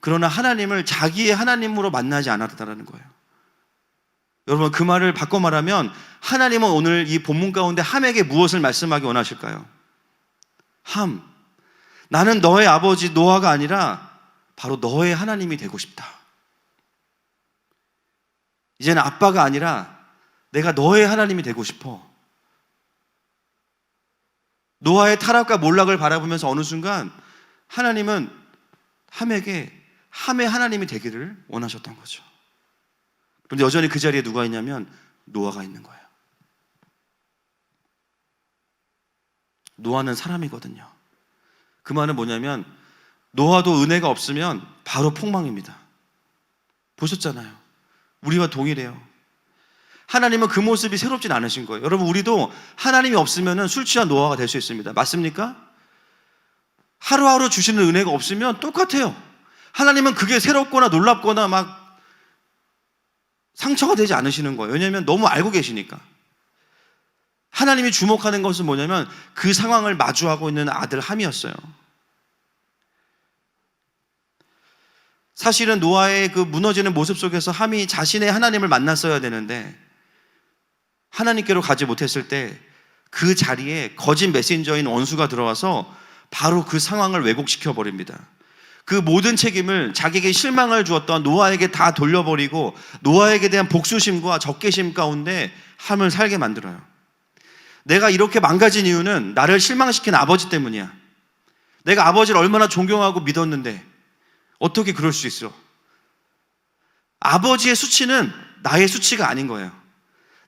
그러나 하나님을 자기의 하나님으로 만나지 않았다는 거예요. 여러분, 그 말을 바꿔 말하면 하나님은 오늘 이 본문 가운데 함에게 무엇을 말씀하기 원하실까요? 함, 나는 너의 아버지 노아가 아니라 바로 너의 하나님이 되고 싶다. 이제는 아빠가 아니라 내가 너의 하나님이 되고 싶어. 노아의 타락과 몰락을 바라보면서 어느 순간 하나님은 함에게 함의 하나님이 되기를 원하셨던 거죠. 그런데 여전히 그 자리에 누가 있냐면 노아가 있는 거예요. 노아는 사람이거든요. 그 말은 뭐냐면 노아도 은혜가 없으면 바로 폭망입니다. 보셨잖아요. 우리와 동일해요. 하나님은 그 모습이 새롭진 않으신 거예요. 여러분, 우리도 하나님이 없으면 술 취한 노아가 될 수 있습니다. 맞습니까? 하루하루 주시는 은혜가 없으면 똑같아요. 하나님은 그게 새롭거나 놀랍거나 막 상처가 되지 않으시는 거예요. 왜냐하면 너무 알고 계시니까. 하나님이 주목하는 것은 뭐냐면 그 상황을 마주하고 있는 아들 함이었어요. 사실은 노아의 그 무너지는 모습 속에서 함이 자신의 하나님을 만났어야 되는데 하나님께로 가지 못했을 때 그 자리에 거짓 메신저인 원수가 들어와서 바로 그 상황을 왜곡시켜 버립니다. 그 모든 책임을 자기에게 실망을 주었던 노아에게 다 돌려버리고 노아에게 대한 복수심과 적개심 가운데 함을 살게 만들어요. 내가 이렇게 망가진 이유는 나를 실망시킨 아버지 때문이야. 내가 아버지를 얼마나 존경하고 믿었는데 어떻게 그럴 수 있어? 아버지의 수치는 나의 수치가 아닌 거예요.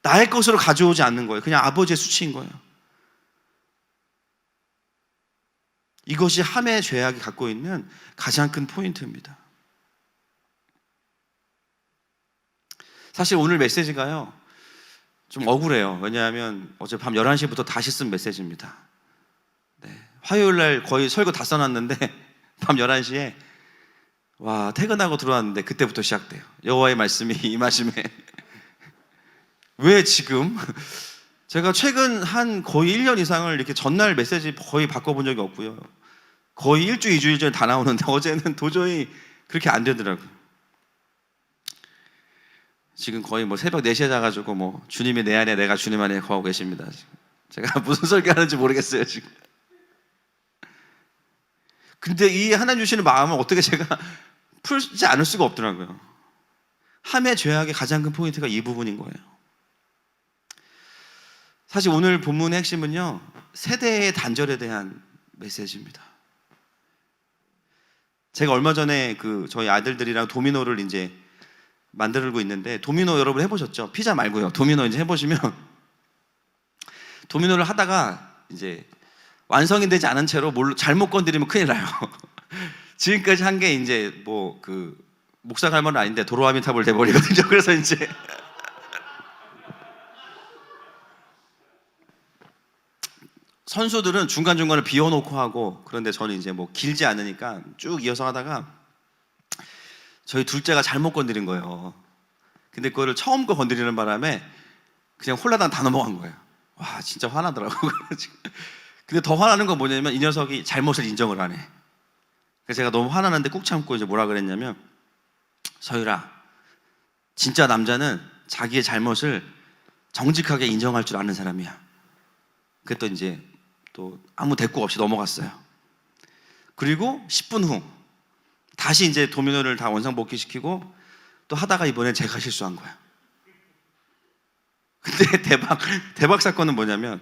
나의 것으로 가져오지 않는 거예요. 그냥 아버지의 수치인 거예요. 이것이 함의 죄악이 갖고 있는 가장 큰 포인트입니다. 사실 오늘 메시지가요, 좀 억울해요. 왜냐하면 어젯밤 11시부터 다시 쓴 메시지입니다. 네, 화요일날 거의 설교 다 써놨는데 밤 11시에 와, 퇴근하고 들어왔는데 그때부터 시작돼요. 여호와의 말씀이 임하심에. 왜 지금? 제가 최근 한 거의 1년 이상을 이렇게 전날 메시지 거의 바꿔본 적이 없고요. 거의 일주일, 2주일 전에 다 나오는데 어제는 도저히 그렇게 안 되더라고요. 지금 거의 뭐 새벽 4시에 자가지고 뭐 주님이 내 안에 내가 주님 안에 거하고 계십니다. 지금. 제가 무슨 설교하는지 모르겠어요, 지금. 근데 이 하나님 주시는 마음을 어떻게 제가 풀지 않을 수가 없더라고요. 함의 죄악의 가장 큰 포인트가 이 부분인 거예요. 사실 오늘 본문의 핵심은요, 세대의 단절에 대한 메시지입니다. 제가 얼마 전에 저희 아들들이랑 도미노를 이제 만들고 있는데, 도미노 여러분 해보셨죠? 피자 말고요. 도미노 이제 해보시면 도미노를 하다가 이제 완성이 되지 않은 채로 잘못 건드리면 큰일 나요. 지금까지 한 게 이제 뭐 목사 갈머는 아닌데 도로아미탑을 돼버리거든요. 그래서 이제 선수들은 중간중간에 비워놓고 하고, 그런데 저는 이제 뭐 길지 않으니까 쭉 이어서 하다가 저희 둘째가 잘못 건드린 거예요. 근데 그거를 처음 거 건드리는 바람에 그냥 홀라당 다 넘어간 거예요. 와, 진짜 화나더라고요. 근데 더 화나는 건 뭐냐면 이 녀석이 잘못을 인정을 안 해. 그래서 제가 너무 화나는데 꾹 참고 이제 뭐라 그랬냐면, 서유라, 진짜 남자는 자기의 잘못을 정직하게 인정할 줄 아는 사람이야. 그랬더니 이제 또 아무 대꾸 없이 넘어갔어요. 그리고 10분 후 다시 이제 도미노를 다 원상복귀시키고 또 하다가 이번에 제가 실수한 거야. 근데 대박 사건은 뭐냐면,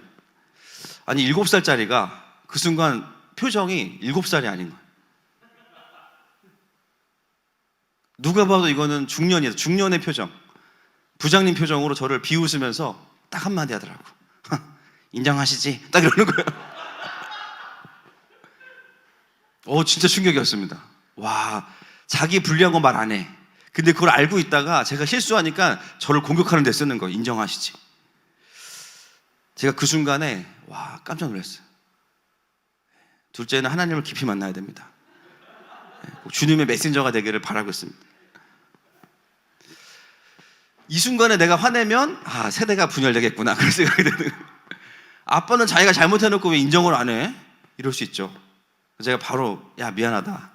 아니 7살짜리가 그 순간 표정이 7살이 아닌 거야. 누가 봐도 이거는 중년이에요. 중년의 표정. 부장님 표정으로 저를 비웃으면서 딱 한마디 하더라고. 인정하시지? 딱 이러는 거예요. 진짜 충격이었습니다. 와, 자기 불리한 건 말 안 해. 근데 그걸 알고 있다가 제가 실수하니까 저를 공격하는 데 쓰는 거예요. 인정하시지? 제가 그 순간에 와, 깜짝 놀랐어요. 둘째는 하나님을 깊이 만나야 됩니다. 주님의 메신저가 되기를 바라고 있습니다. 이 순간에 내가 화내면 세대가 분열되겠구나, 그런 생각이 드는 거예요. 아빠는 자기가 잘못해놓고 왜 인정을 안 해? 이럴 수 있죠. 제가 바로 야, 미안하다,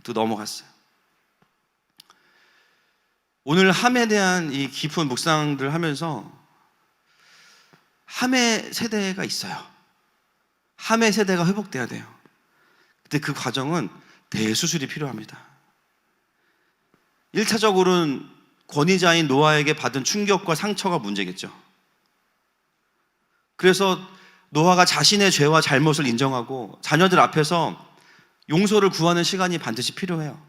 또 넘어갔어요. 오늘 함에 대한 이 깊은 묵상들 하면서 함의 세대가 있어요. 함의 세대가 회복돼야 돼요. 근데 그 과정은 대수술이 필요합니다. 1차적으로는 권위자인 노아에게 받은 충격과 상처가 문제겠죠. 그래서 노아가 자신의 죄와 잘못을 인정하고 자녀들 앞에서 용서를 구하는 시간이 반드시 필요해요.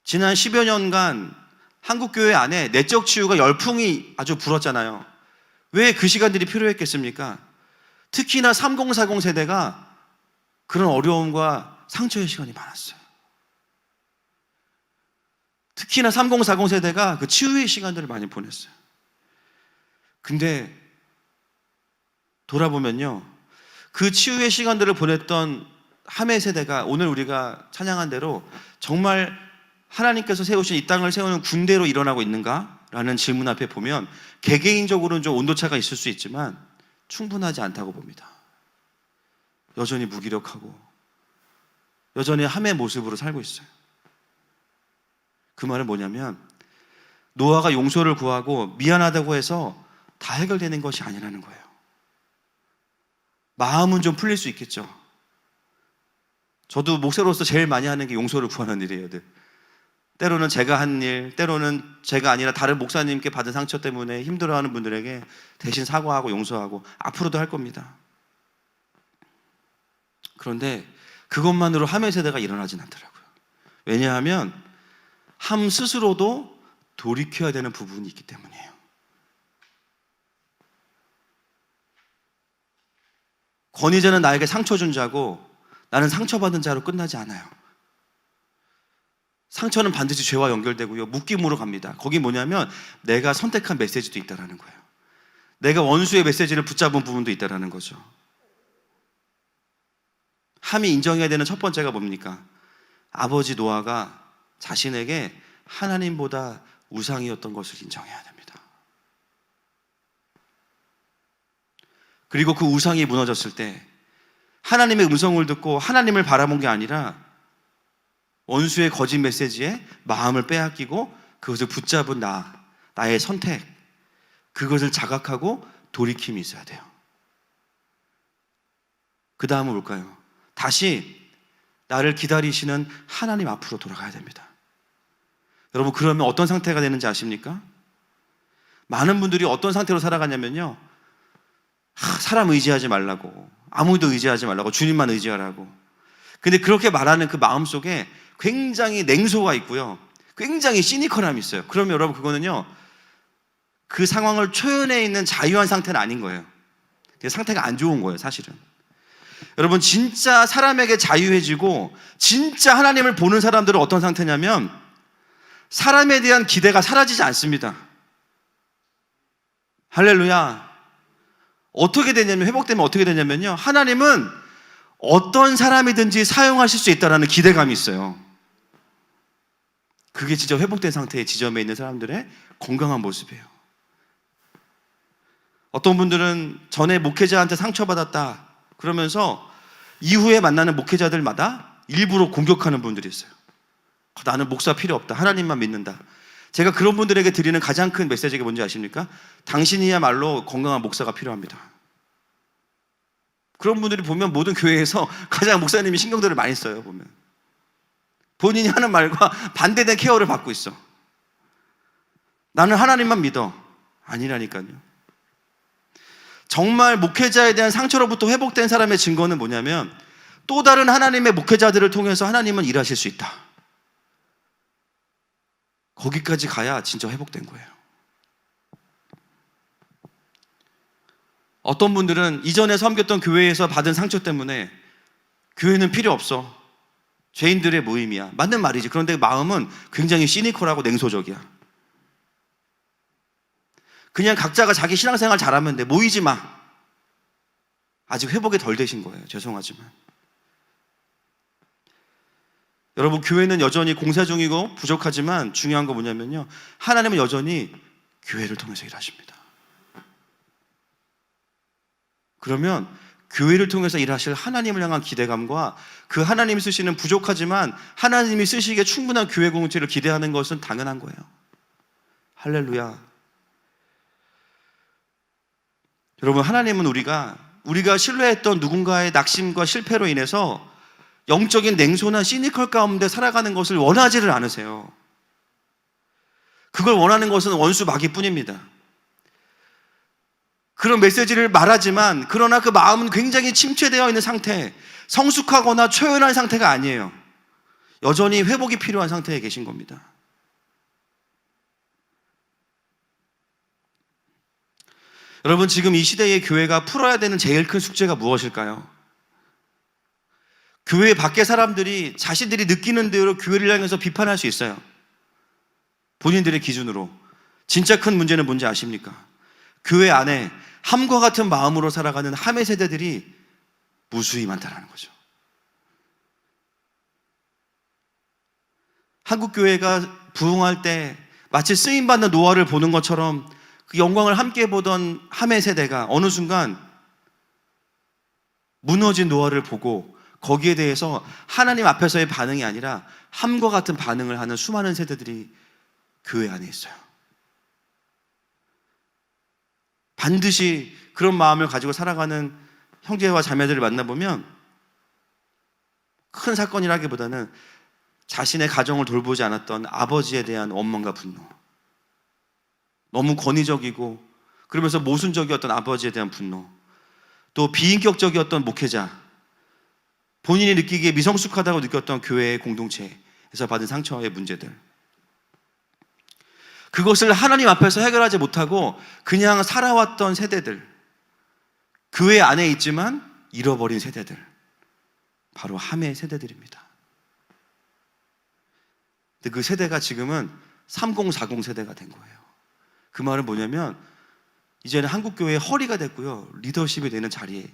지난 10여 년간 한국교회 안에 내적 치유가 열풍이 아주 불었잖아요. 왜 그 시간들이 필요했겠습니까? 특히나 3040 세대가 그런 어려움과 상처의 시간이 많았어요. 특히나 3040 세대가 그 치유의 시간들을 많이 보냈어요. 근데 돌아보면요, 그 치유의 시간들을 보냈던 함의 세대가 오늘 우리가 찬양한 대로 정말 하나님께서 세우신 이 땅을 세우는 군대로 일어나고 있는가? 라는 질문 앞에 보면 개개인적으로는 좀 온도차가 있을 수 있지만 충분하지 않다고 봅니다. 여전히 무기력하고 여전히 함의 모습으로 살고 있어요. 그 말은 뭐냐면, 노아가 용서를 구하고 미안하다고 해서 다 해결되는 것이 아니라는 거예요. 마음은 좀 풀릴 수 있겠죠. 저도 목사로서 제일 많이 하는 게 용서를 구하는 일이에요. 때로는 제가 한 일, 때로는 제가 아니라 다른 목사님께 받은 상처 때문에 힘들어하는 분들에게 대신 사과하고 용서하고 앞으로도 할 겁니다. 그런데 그것만으로 함의 세대가 일어나진 않더라고요. 왜냐하면 함 스스로도 돌이켜야 되는 부분이 있기 때문이에요. 권위자는 나에게 상처 준 자고 나는 상처받은 자로 끝나지 않아요. 상처는 반드시 죄와 연결되고요, 묶임으로 갑니다. 거기 뭐냐면 내가 선택한 메시지도 있다라는 거예요. 내가 원수의 메시지를 붙잡은 부분도 있다라는 거죠. 함이 인정해야 되는 첫 번째가 뭡니까? 아버지 노아가 자신에게 하나님보다 우상이었던 것을 인정해야 됩니다. 그리고 그 우상이 무너졌을 때 하나님의 음성을 듣고 하나님을 바라본 게 아니라 원수의 거짓 메시지에 마음을 빼앗기고 그것을 붙잡은 나의 선택, 그것을 자각하고 돌이킴이 있어야 돼요. 그 다음은 뭘까요? 다시 나를 기다리시는 하나님 앞으로 돌아가야 됩니다. 여러분, 그러면 어떤 상태가 되는지 아십니까? 많은 분들이 어떤 상태로 살아가냐면요, 사람 의지하지 말라고, 아무도 의지하지 말라고, 주님만 의지하라고. 근데 그렇게 말하는 그 마음 속에 굉장히 냉소가 있고요, 굉장히 시니컬함이 있어요. 그러면 여러분, 그거는요, 그 상황을 초연해 있는 자유한 상태는 아닌 거예요. 상태가 안 좋은 거예요, 사실은. 여러분, 진짜 사람에게 자유해지고 진짜 하나님을 보는 사람들은 어떤 상태냐면 사람에 대한 기대가 사라지지 않습니다. 할렐루야. 어떻게 되냐면, 회복되면 어떻게 되냐면요, 하나님은 어떤 사람이든지 사용하실 수 있다는 기대감이 있어요. 그게 진짜 회복된 상태의 지점에 있는 사람들의 건강한 모습이에요. 어떤 분들은 전에 목회자한테 상처받았다 그러면서 이후에 만나는 목회자들마다 일부러 공격하는 분들이 있어요. 나는 목사 필요 없다, 하나님만 믿는다. 제가 그런 분들에게 드리는 가장 큰 메시지가 뭔지 아십니까? 당신이야말로 건강한 목사가 필요합니다. 그런 분들이 보면 모든 교회에서 가장 목사님이 신경들을 많이 써요. 보면 본인이 하는 말과 반대된 케어를 받고 있어. 나는 하나님만 믿어. 아니라니까요. 정말 목회자에 대한 상처로부터 회복된 사람의 증거는 뭐냐면, 또 다른 하나님의 목회자들을 통해서 하나님은 일하실 수 있다. 거기까지 가야 진짜 회복된 거예요. 어떤 분들은 이전에 섬겼던 교회에서 받은 상처 때문에 교회는 필요 없어, 죄인들의 모임이야. 맞는 말이지. 그런데 마음은 굉장히 시니컬하고 냉소적이야. 그냥 각자가 자기 신앙생활 잘하면 돼, 모이지 마. 아직 회복이 덜 되신 거예요. 죄송하지만. 여러분, 교회는 여전히 공사 중이고 부족하지만 중요한 거 뭐냐면요, 하나님은 여전히 교회를 통해서 일하십니다. 그러면 교회를 통해서 일하실 하나님을 향한 기대감과 그 하나님이 쓰시는 부족하지만 하나님이 쓰시기에 충분한 교회 공동체를 기대하는 것은 당연한 거예요. 할렐루야. 여러분, 하나님은 우리가 신뢰했던 누군가의 낙심과 실패로 인해서 영적인 냉소나 시니컬 가운데 살아가는 것을 원하지를 않으세요. 그걸 원하는 것은 원수 마귀뿐입니다. 그런 메시지를 말하지만, 그러나 그 마음은 굉장히 침체되어 있는 상태, 성숙하거나 초연한 상태가 아니에요. 여전히 회복이 필요한 상태에 계신 겁니다. 여러분, 지금 이 시대의 교회가 풀어야 되는 제일 큰 숙제가 무엇일까요? 교회 밖의 사람들이 자신들이 느끼는 대로 교회를 향해서 비판할 수 있어요. 본인들의 기준으로. 진짜 큰 문제는 뭔지 아십니까? 교회 안에 함과 같은 마음으로 살아가는 함의 세대들이 무수히 많다는 거죠. 한국 교회가 부흥할 때 마치 쓰임받는 노아를 보는 것처럼 그 영광을 함께 보던 함의 세대가 어느 순간 무너진 노아를 보고 거기에 대해서 하나님 앞에서의 반응이 아니라 함과 같은 반응을 하는 수많은 세대들이 교회 안에 있어요. 반드시 그런 마음을 가지고 살아가는 형제와 자매들을 만나보면 큰 사건이라기보다는 자신의 가정을 돌보지 않았던 아버지에 대한 원망과 분노, 너무 권위적이고 그러면서 모순적이었던 아버지에 대한 분노, 또 비인격적이었던 목회자, 본인이 느끼기에 미성숙하다고 느꼈던 교회의 공동체에서 받은 상처의 문제들, 그것을 하나님 앞에서 해결하지 못하고 그냥 살아왔던 세대들, 교회 안에 있지만 잃어버린 세대들, 바로 함의 세대들입니다. 근데 그 세대가 지금은 3040 세대가 된 거예요. 그 말은 뭐냐면 이제는 한국교회의 허리가 됐고요, 리더십이 되는 자리에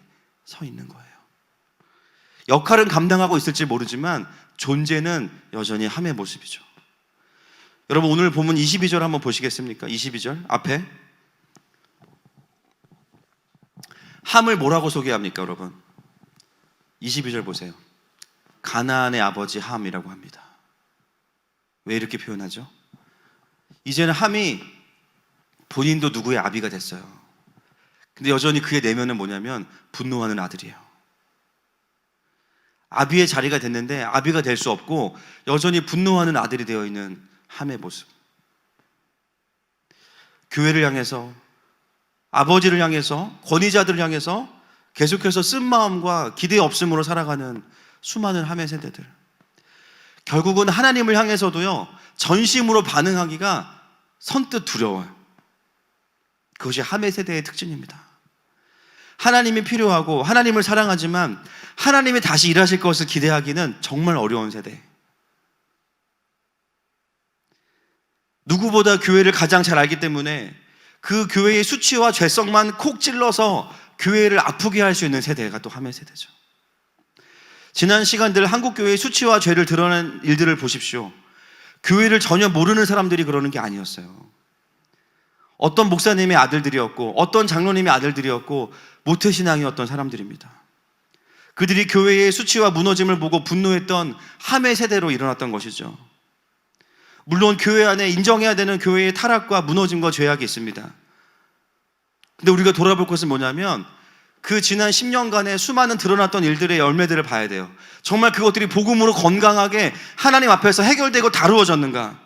서 있는 거예요. 역할은 감당하고 있을지 모르지만 존재는 여전히 함의 모습이죠. 여러분, 오늘 본문 22절 한번 보시겠습니까? 22절 앞에 함을 뭐라고 소개합니까, 여러분? 22절 보세요. 가나안의 아버지 함이라고 합니다. 왜 이렇게 표현하죠? 이제는 함이 본인도 누구의 아비가 됐어요. 근데 여전히 그의 내면은 뭐냐면 분노하는 아들이에요. 아비의 자리가 됐는데 아비가 될 수 없고 여전히 분노하는 아들이 되어 있는 함의 모습. 교회를 향해서, 아버지를 향해서, 권위자들을 향해서 계속해서 쓴 마음과 기대 없음으로 살아가는 수많은 함의 세대들. 결국은 하나님을 향해서도요, 전심으로 반응하기가 선뜻 두려워요. 그것이 함의 세대의 특징입니다. 하나님이 필요하고 하나님을 사랑하지만 하나님이 다시 일하실 것을 기대하기는 정말 어려운 세대. 누구보다 교회를 가장 잘 알기 때문에 그 교회의 수치와 죄성만 콕 찔러서 교회를 아프게 할 수 있는 세대가 또 함의 세대죠. 지난 시간들 한국교회의 수치와 죄를 드러낸 일들을 보십시오. 교회를 전혀 모르는 사람들이 그러는 게 아니었어요. 어떤 목사님의 아들들이었고 어떤 장로님의 아들들이었고 모태신앙이었던 사람들입니다. 그들이 교회의 수치와 무너짐을 보고 분노했던 함의 세대로 일어났던 것이죠. 물론 교회 안에 인정해야 되는 교회의 타락과 무너짐과 죄악이 있습니다. 근데 우리가 돌아볼 것은 뭐냐면 그 지난 10년간의 수많은 드러났던 일들의 열매들을 봐야 돼요. 정말 그것들이 복음으로 건강하게 하나님 앞에서 해결되고 다루어졌는가?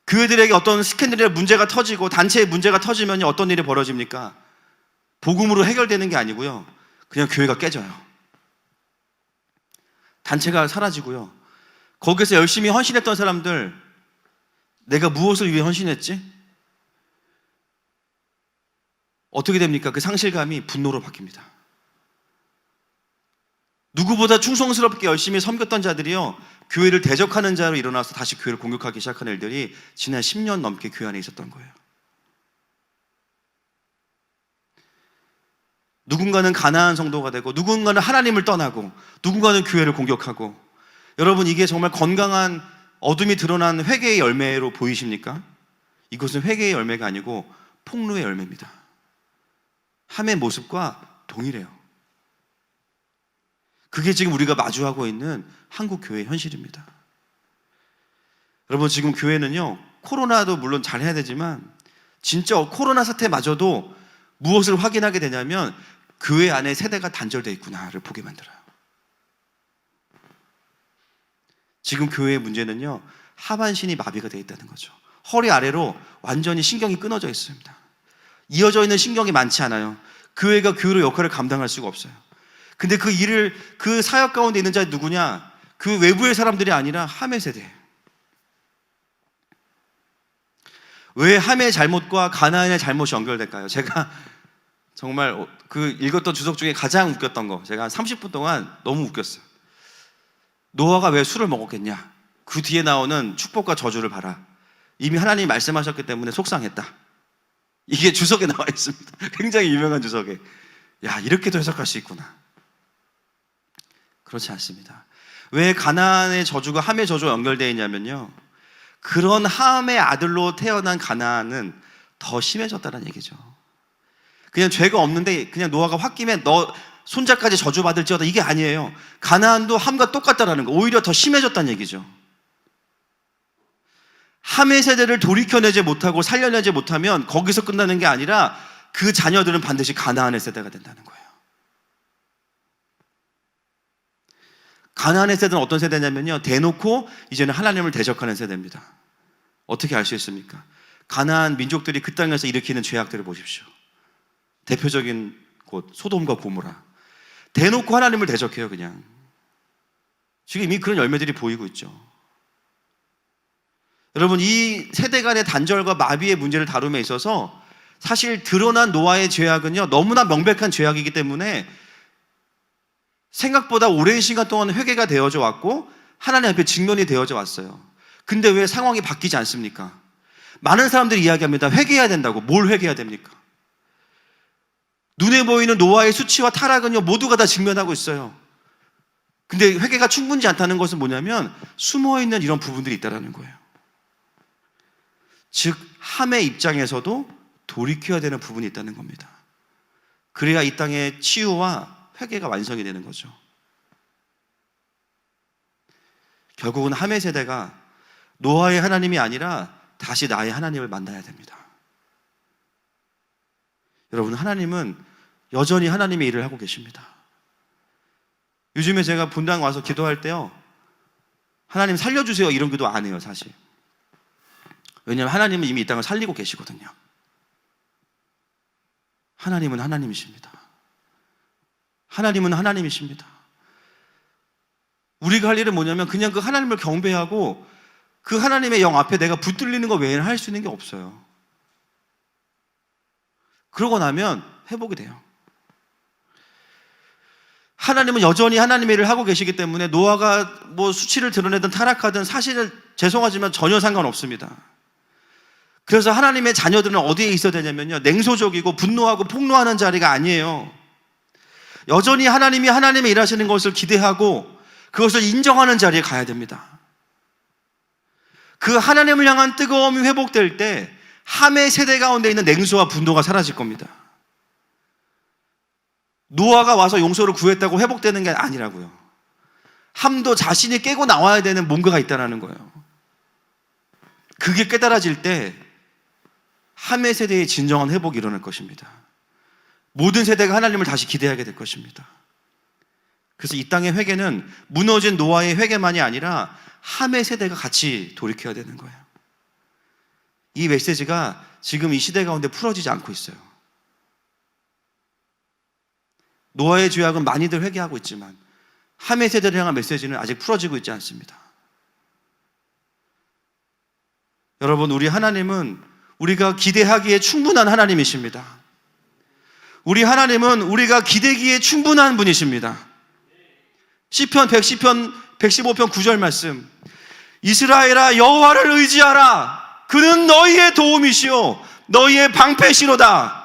교회들에게 어떤 스캔들의 문제가 터지고 단체의 문제가 터지면 어떤 일이 벌어집니까? 복음으로 해결되는 게 아니고요, 그냥 교회가 깨져요. 단체가 사라지고요. 거기서 열심히 헌신했던 사람들, 내가 무엇을 위해 헌신했지? 어떻게 됩니까? 그 상실감이 분노로 바뀝니다. 누구보다 충성스럽게 열심히 섬겼던 자들이요, 교회를 대적하는 자로 일어나서 다시 교회를 공격하기 시작하는 일들이 지난 10년 넘게 교회 안에 있었던 거예요. 누군가는 가나안 성도가 되고 누군가는 하나님을 떠나고 누군가는 교회를 공격하고, 여러분, 이게 정말 건강한 어둠이 드러난 회개의 열매로 보이십니까? 이것은 회개의 열매가 아니고 폭로의 열매입니다. 함의 모습과 동일해요. 그게 지금 우리가 마주하고 있는 한국 교회의 현실입니다. 여러분, 지금 교회는요, 코로나도 물론 잘해야 되지만 진짜 코로나 사태마저도 무엇을 확인하게 되냐면 교회 안에 세대가 단절되어 있구나를 보게 만들어요. 지금 교회의 문제는요, 하반신이 마비가 되어 있다는 거죠. 허리 아래로 완전히 신경이 끊어져 있습니다. 이어져 있는 신경이 많지 않아요. 교회가 교회로 역할을 감당할 수가 없어요. 근데 그 일을, 그 사역 가운데 있는 자는 누구냐? 그 외부의 사람들이 아니라 함의 세대. 왜 함의 잘못과 가나안의 잘못이 연결될까요? 제가 정말 그 읽었던 주석 중에 가장 웃겼던 거, 제가 한 30분 동안 너무 웃겼어요. 노아가 왜 술을 먹었겠냐? 그 뒤에 나오는 축복과 저주를 봐라. 이미 하나님이 말씀하셨기 때문에 속상했다. 이게 주석에 나와 있습니다. 굉장히 유명한 주석에. 야, 이렇게도 해석할 수 있구나. 그렇지 않습니다. 왜 가나안의 저주가 함의 저주와 연결되어 있냐면요, 그런 함의 아들로 태어난 가나안은 더 심해졌다는 얘기죠. 그냥 죄가 없는데 그냥 노아가 홧김에 너 손자까지 저주받을지어다, 이게 아니에요. 가나안도 함과 똑같다라는 거, 오히려 더 심해졌다는 얘기죠. 함의 세대를 돌이켜내지 못하고 살려내지 못하면 거기서 끝나는 게 아니라 그 자녀들은 반드시 가나안의 세대가 된다는 거예요. 가나안의 세대는 어떤 세대냐면요, 대놓고 이제는 하나님을 대적하는 세대입니다. 어떻게 알 수 있습니까? 가나안 민족들이 그 땅에서 일으키는 죄악들을 보십시오. 대표적인 곳 소돔과 고모라, 대놓고 하나님을 대적해요. 그냥 지금 이미 그런 열매들이 보이고 있죠. 여러분, 이 세대 간의 단절과 마비의 문제를 다룸에 있어서 사실 드러난 노아의 죄악은요, 너무나 명백한 죄악이기 때문에 생각보다 오랜 시간 동안 회개가 되어져 왔고 하나님 앞에 직면이 되어져 왔어요. 근데 왜 상황이 바뀌지 않습니까? 많은 사람들이 이야기합니다. 회개해야 된다고. 뭘 회개해야 됩니까? 눈에 보이는 노아의 수치와 타락은요, 모두가 다 직면하고 있어요. 근데 회개가 충분치 않다는 것은 뭐냐면 숨어있는 이런 부분들이 있다는 거예요. 즉, 함의 입장에서도 돌이켜야 되는 부분이 있다는 겁니다. 그래야 이 땅의 치유와 회개가 완성이 되는 거죠. 결국은 함의 세대가 노아의 하나님이 아니라 다시 나의 하나님을 만나야 됩니다. 여러분, 하나님은 여전히 하나님의 일을 하고 계십니다. 요즘에 제가 본당 와서 기도할 때요, 하나님 살려주세요 이런 기도 안 해요, 사실. 왜냐하면 하나님은 이미 이 땅을 살리고 계시거든요. 하나님은 하나님이십니다. 하나님은 하나님이십니다. 우리가 할 일은 뭐냐면 그냥 그 하나님을 경배하고 그 하나님의 영 앞에 내가 붙들리는 것 외에는 할 수 있는 게 없어요. 그러고 나면 회복이 돼요. 하나님은 여전히 하나님의 일을 하고 계시기 때문에 노아가 뭐 수치를 드러내든 타락하든 사실은 죄송하지만 전혀 상관없습니다. 그래서 하나님의 자녀들은 어디에 있어야 되냐면요, 냉소적이고 분노하고 폭로하는 자리가 아니에요. 여전히 하나님이 하나님의 일하시는 것을 기대하고 그것을 인정하는 자리에 가야 됩니다. 그 하나님을 향한 뜨거움이 회복될 때 함의 세대 가운데 있는 냉소와 분노가 사라질 겁니다. 노아가 와서 용서를 구했다고 회복되는 게 아니라고요. 함도 자신이 깨고 나와야 되는 뭔가가 있다는 거예요. 그게 깨달아질 때 함의 세대의 진정한 회복이 일어날 것입니다. 모든 세대가 하나님을 다시 기대하게 될 것입니다. 그래서 이 땅의 회개는 무너진 노아의 회개만이 아니라 함의 세대가 같이 돌이켜야 되는 거예요. 이 메시지가 지금 이 시대 가운데 풀어지지 않고 있어요. 노아의 죄악은 많이들 회개하고 있지만 함의 세대를 향한 메시지는 아직 풀어지고 있지 않습니다. 여러분, 우리 하나님은 우리가 기대하기에 충분한 하나님이십니다. 우리 하나님은 우리가 기대기에 충분한 분이십니다. 시편 115편 9절 말씀, 이스라엘아 여호와를 의지하라. 그는 너희의 도움이시오 너희의 방패시로다.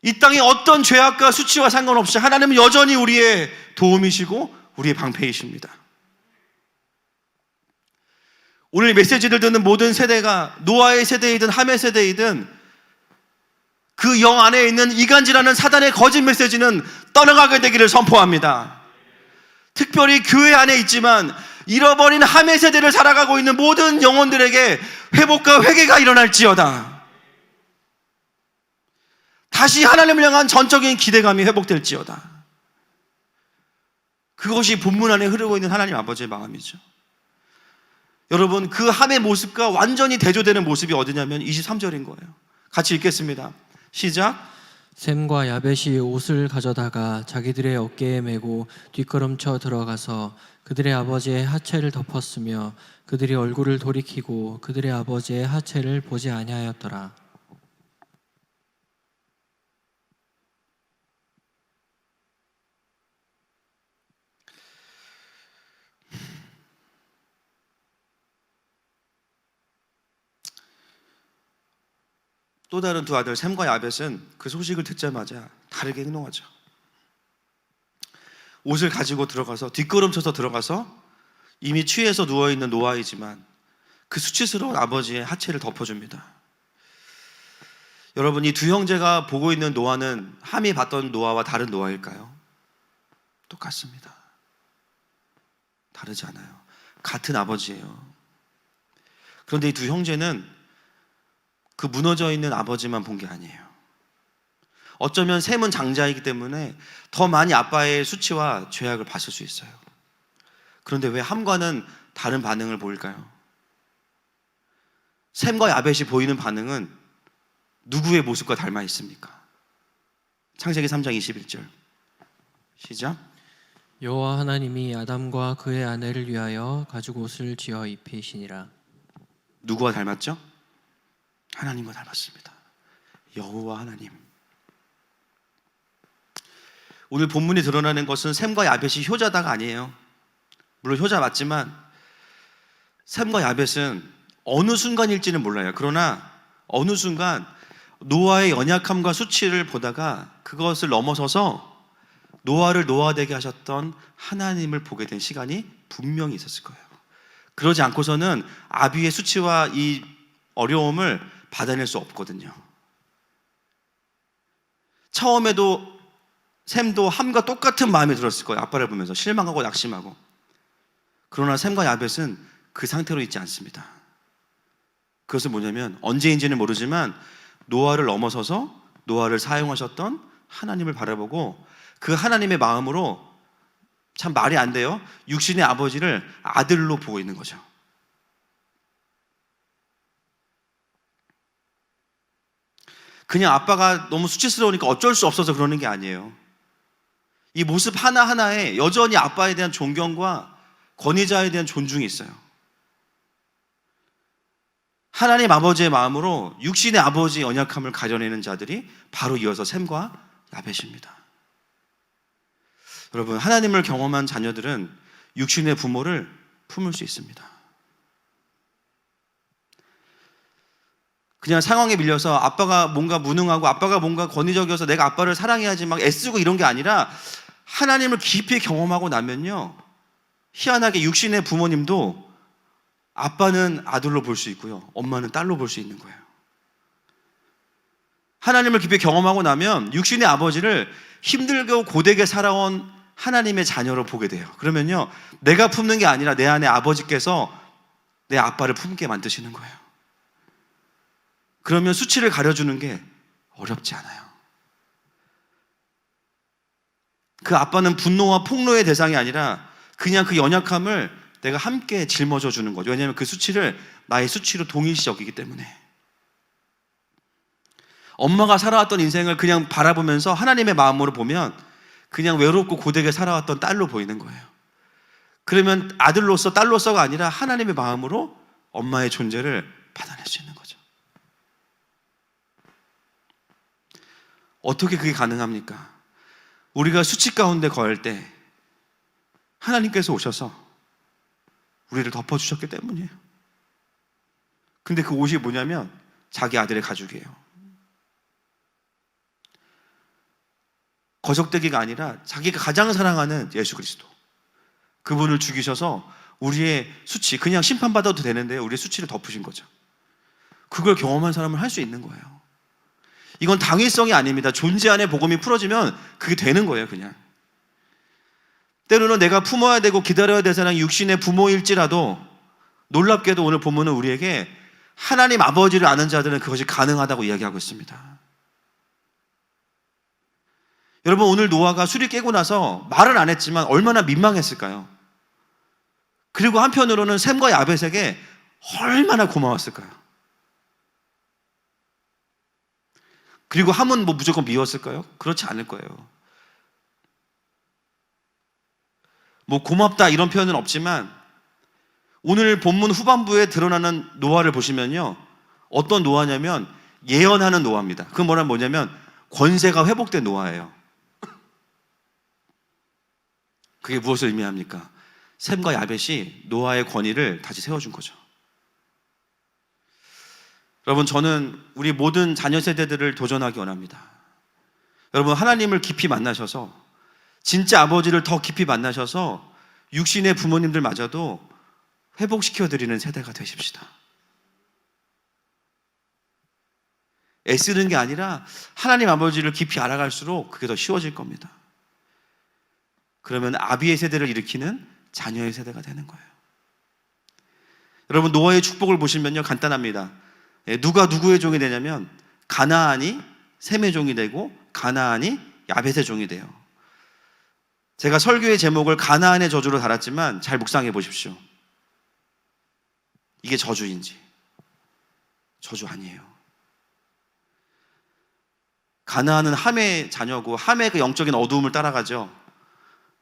이 땅의 어떤 죄악과 수치와 상관없이 하나님은 여전히 우리의 도움이시고 우리의 방패이십니다. 오늘 메시지를 듣는 모든 세대가 노아의 세대이든 함의 세대이든 그 영 안에 있는 이간질하는 사단의 거짓 메시지는 떠나가게 되기를 선포합니다. 특별히 교회 안에 있지만 잃어버린 함의 세대를 살아가고 있는 모든 영혼들에게 회복과 회개가 일어날지어다. 다시 하나님을 향한 전적인 기대감이 회복될지어다. 그것이 본문 안에 흐르고 있는 하나님 아버지의 마음이죠. 여러분, 그 함의 모습과 완전히 대조되는 모습이 어디냐면 23절인 거예요. 같이 읽겠습니다. 시작. 셈과 야벳이 옷을 가져다가 자기들의 어깨에 메고 뒷걸음쳐 들어가서 그들의 아버지의 하체를 덮었으며 그들이 얼굴을 돌이키고 그들의 아버지의 하체를 보지 아니하였더라. 또 다른 두 아들 셈과 야벳은 그 소식을 듣자마자 다르게 행동하죠. 옷을 가지고 들어가서 뒷걸음쳐서 들어가서 이미 취해서 누워있는 노아이지만 그 수치스러운 아버지의 하체를 덮어줍니다. 여러분, 이 두 형제가 보고 있는 노아는 함이 봤던 노아와 다른 노아일까요? 똑같습니다. 다르지 않아요. 같은 아버지예요. 그런데 이 두 형제는 그 무너져 있는 아버지만 본 게 아니에요. 어쩌면 셈은 장자이기 때문에 더 많이 아빠의 수치와 죄악을 봤을 수 있어요. 그런데 왜 함과는 다른 반응을 보일까요? 셈과 야벳이 보이는 반응은 누구의 모습과 닮아 있습니까? 창세기 3장 21절 시작. 여호와 하나님이 아담과 그의 아내를 위하여 가죽 옷을 지어 입히시니라. 누구와 닮았죠? 하나님과 닮았습니다. 여호와 하나님. 오늘 본문이 드러나는 것은 셈과 야벳이 효자다가 아니에요. 물론 효자 맞지만 셈과 야벳은 어느 순간일지는 몰라요. 그러나 어느 순간 노아의 연약함과 수치를 보다가 그것을 넘어서서 노아를 노아되게 하셨던 하나님을 보게 된 시간이 분명히 있었을 거예요. 그러지 않고서는 아비의 수치와 이 어려움을 받아낼 수 없거든요. 처음에도 셈도 함과 똑같은 마음이 들었을 거예요. 아빠를 보면서 실망하고 낙심하고. 그러나 셈과 야벳은 그 상태로 있지 않습니다. 그것은 뭐냐면 언제인지는 모르지만 노아를 넘어서서 노아를 사용하셨던 하나님을 바라보고 그 하나님의 마음으로, 참 말이 안 돼요, 육신의 아버지를 아들로 보고 있는 거죠. 그냥 아빠가 너무 수치스러우니까 어쩔 수 없어서 그러는 게 아니에요. 이 모습 하나하나에 여전히 아빠에 대한 존경과 권위자에 대한 존중이 있어요. 하나님 아버지의 마음으로 육신의 아버지의 연약함을 가려내는 자들이 바로 이어서 셈과 야벳입니다. 여러분, 하나님을 경험한 자녀들은 육신의 부모를 품을 수 있습니다. 그냥 상황에 밀려서 아빠가 뭔가 무능하고 아빠가 뭔가 권위적이어서 내가 아빠를 사랑해야지 막 애쓰고 이런 게 아니라 하나님을 깊이 경험하고 나면요, 희한하게 육신의 부모님도 아빠는 아들로 볼 수 있고요, 엄마는 딸로 볼 수 있는 거예요. 하나님을 깊이 경험하고 나면 육신의 아버지를 힘들고 고되게 살아온 하나님의 자녀로 보게 돼요. 그러면요, 내가 품는 게 아니라 내 안에 아버지께서 내 아빠를 품게 만드시는 거예요. 그러면 수치를 가려주는 게 어렵지 않아요. 그 아빠는 분노와 폭로의 대상이 아니라 그냥 그 연약함을 내가 함께 짊어져 주는 거죠. 왜냐하면 그 수치를 나의 수치로 동일시 여기기 때문에. 엄마가 살아왔던 인생을 그냥 바라보면서 하나님의 마음으로 보면 그냥 외롭고 고되게 살아왔던 딸로 보이는 거예요. 그러면 아들로서 딸로서가 아니라 하나님의 마음으로 엄마의 존재를 받아낼 수 있는 거죠. 어떻게 그게 가능합니까? 우리가 수치 가운데 거할 때 하나님께서 오셔서 우리를 덮어주셨기 때문이에요. 근데 그 옷이 뭐냐면 자기 아들의 가죽이에요. 거적대기가 아니라 자기가 가장 사랑하는 예수 그리스도, 그분을 죽이셔서 우리의 수치, 그냥 심판받아도 되는데 우리의 수치를 덮으신 거죠. 그걸 경험한 사람은 할 수 있는 거예요. 이건 당위성이 아닙니다. 존재 안에 복음이 풀어지면 그게 되는 거예요. 그냥 때로는 내가 품어야 되고 기다려야 될 사람이 육신의 부모일지라도, 놀랍게도 오늘 본문은 우리에게 하나님 아버지를 아는 자들은 그것이 가능하다고 이야기하고 있습니다. 여러분, 오늘 노아가 술이 깨고 나서 말을 안 했지만 얼마나 민망했을까요? 그리고 한편으로는 셈과 야벳에게 얼마나 고마웠을까요? 그리고 함은 뭐 무조건 미웠을까요? 그렇지 않을 거예요. 뭐 고맙다 이런 표현은 없지만 오늘 본문 후반부에 드러나는 노아를 보시면요, 어떤 노아냐면 예언하는 노아입니다. 그 뭐냐면 권세가 회복된 노아예요. 그게 무엇을 의미합니까? 셈과 야벳이 노아의 권위를 다시 세워준 거죠. 여러분, 저는 우리 모든 자녀 세대들을 도전하기 원합니다. 여러분, 하나님을 깊이 만나셔서, 진짜 아버지를 더 깊이 만나셔서 육신의 부모님들마저도 회복시켜드리는 세대가 되십시다. 애쓰는 게 아니라 하나님 아버지를 깊이 알아갈수록 그게 더 쉬워질 겁니다. 그러면 아비의 세대를 일으키는 자녀의 세대가 되는 거예요. 여러분, 노아의 축복을 보시면요, 간단합니다. 누가 누구의 종이 되냐면 가나안이 셈의 종이 되고 가나안이 야벳의 종이 돼요. 제가 설교의 제목을 가나안의 저주로 달았지만 잘 묵상해 보십시오. 이게 저주인지 저주 아니에요. 가나안은 함의 자녀고 함의 그 영적인 어두움을 따라가죠.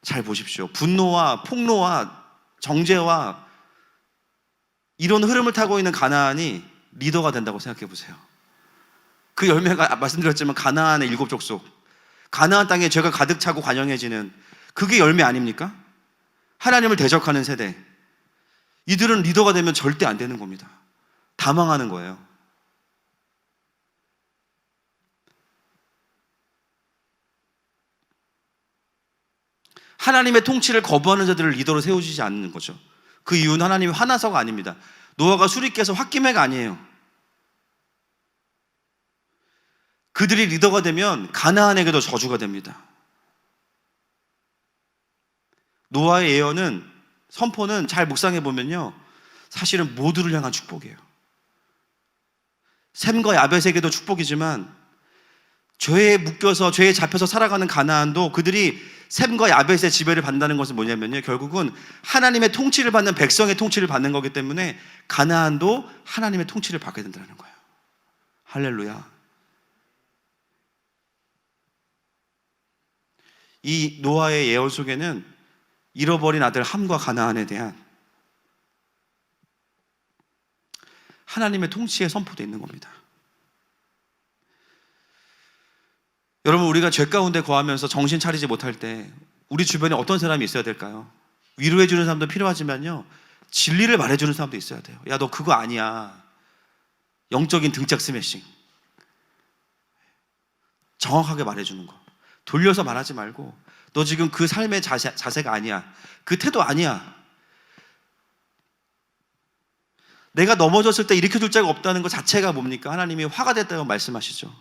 잘 보십시오. 분노와 폭로와 정죄와 이런 흐름을 타고 있는 가나안이 리더가 된다고 생각해 보세요. 그 열매가 말씀드렸지만 가나안의 7 족속, 가나안 땅에 죄가 가득 차고 관영해지는 그게 열매 아닙니까? 하나님을 대적하는 세대. 이들은 리더가 되면 절대 안 되는 겁니다. 다 망하는 거예요. 하나님의 통치를 거부하는 자들을 리더로 세우시지 않는 거죠. 그 이유는 하나님이 화나서가 아닙니다. 노아가 술이 깨서 홧김에가 아니에요. 그들이 리더가 되면 가나안에게도 저주가 됩니다. 노아의 예언은, 선포는 잘 묵상해 보면요, 사실은 모두를 향한 축복이에요. 셈과 야벳에게도 축복이지만 죄에 묶여서 죄에 잡혀서 살아가는 가나안도 그들이 셈과 야벳의 지배를 받는다는 것은 뭐냐면요, 결국은 하나님의 통치를 받는 백성의 통치를 받는 거기 때문에 가나안도 하나님의 통치를 받게 된다는 거예요. 할렐루야. 이 노아의 예언 속에는 잃어버린 아들 함과 가나안에 대한 하나님의 통치의 선포도 있는 겁니다. 여러분, 우리가 죄 가운데 거하면서 정신 차리지 못할 때 우리 주변에 어떤 사람이 있어야 될까요? 위로해 주는 사람도 필요하지만요, 진리를 말해 주는 사람도 있어야 돼요. 야, 너 그거 아니야. 영적인 등짝 스매싱. 정확하게 말해주는 거. 돌려서 말하지 말고 너 지금 그 삶의 자세가 아니야. 그 태도 아니야. 내가 넘어졌을 때 일으켜줄 자가 없다는 것 자체가 뭡니까? 하나님이 화가 됐다고 말씀하시죠.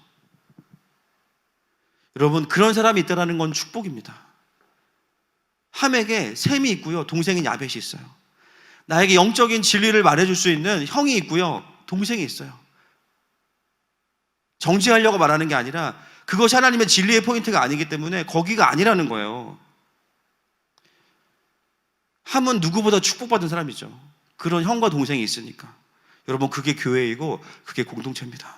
여러분, 그런 사람이 있다는 건 축복입니다. 함에게 셈이 있고요, 동생인 야벳이 있어요. 나에게 영적인 진리를 말해줄 수 있는 형이 있고요, 동생이 있어요. 정지하려고 말하는 게 아니라 그것이 하나님의 진리의 포인트가 아니기 때문에 거기가 아니라는 거예요. 함은 누구보다 축복받은 사람이죠. 그런 형과 동생이 있으니까. 여러분, 그게 교회이고 그게 공동체입니다.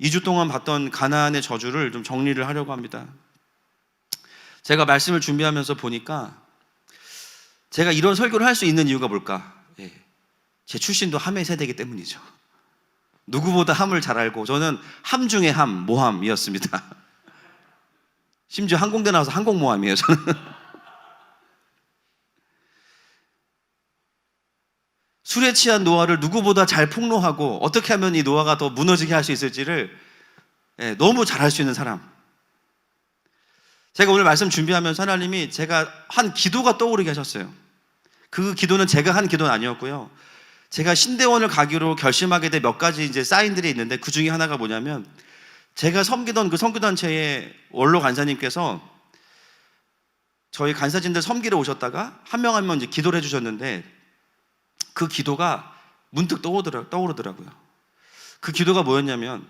2주 동안 봤던 가나안의 저주를 좀 정리를 하려고 합니다. 제가 말씀을 준비하면서 보니까 제가 이런 설교를 할 수 있는 이유가 뭘까? 제 출신도 함의 세대이기 때문이죠. 누구보다 함을 잘 알고 저는 함 중에 함, 모함이었습니다. 심지어 항공대 나와서 항공모함이에요, 저는. 술에 취한 노아를 누구보다 잘 폭로하고 어떻게 하면 이 노아가 더 무너지게 할 수 있을지를 너무 잘할 수 있는 사람. 제가 오늘 말씀 준비하면서 하나님이 제가 한 기도가 떠오르게 하셨어요. 그 기도는 제가 한 기도는 아니었고요. 제가 신대원을 가기로 결심하게 된 몇 가지 이제 사인들이 있는데 그 중에 하나가 뭐냐면 제가 섬기던 그 선교단체의 원로 간사님께서 저희 간사진들 섬기러 오셨다가 한 명 한 명 이제 기도를 해주셨는데 그 기도가 문득 떠오르더라고요. 그 기도가 뭐였냐면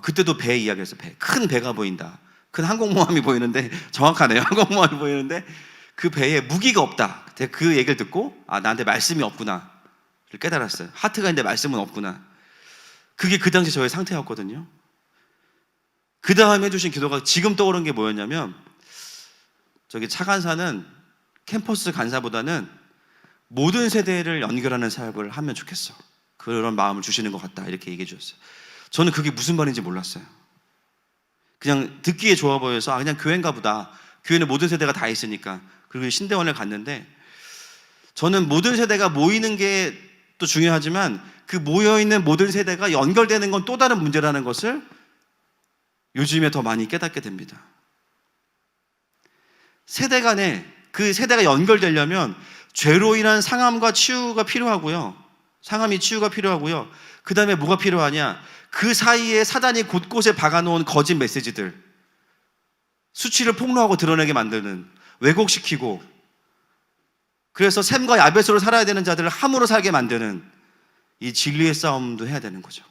그때도 배 이야기였어요. 큰 배가 보인다. 큰 항공모함이 보이는데 정확하네요. 항공모함이 보이는데 그 배에 무기가 없다. 제가 그 얘기를 듣고 나한테 말씀이 없구나 깨달았어요. 하트가 있는데 말씀은 없구나. 그게 그 당시 저의 상태였거든요. 그 다음에 해주신 기도가 지금 떠오른 게 뭐였냐면 저기 차간사는 캠퍼스 간사보다는 모든 세대를 연결하는 사역을 하면 좋겠어. 그런 마음을 주시는 것 같다. 이렇게 얘기해 주셨어요. 저는 그게 무슨 말인지 몰랐어요. 그냥 듣기에 좋아 보여서 그냥 교회인가 보다. 교회는 모든 세대가 다 있으니까. 그리고 신대원을 갔는데 저는 모든 세대가 모이는 게 또 중요하지만 그 모여있는 모든 세대가 연결되는 건 또 다른 문제라는 것을 요즘에 더 많이 깨닫게 됩니다. 세대 간에 그 세대가 연결되려면 죄로 인한 상함과 치유가 필요하고요. 상함이 치유가 필요하고요. 그 다음에 뭐가 필요하냐? 그 사이에 사단이 곳곳에 박아놓은 거짓 메시지들, 수치를 폭로하고 드러내게 만드는, 왜곡시키고, 그래서 셈과 야벳으로 살아야 되는 자들을 함으로 살게 만드는 이 진리의 싸움도 해야 되는 거죠.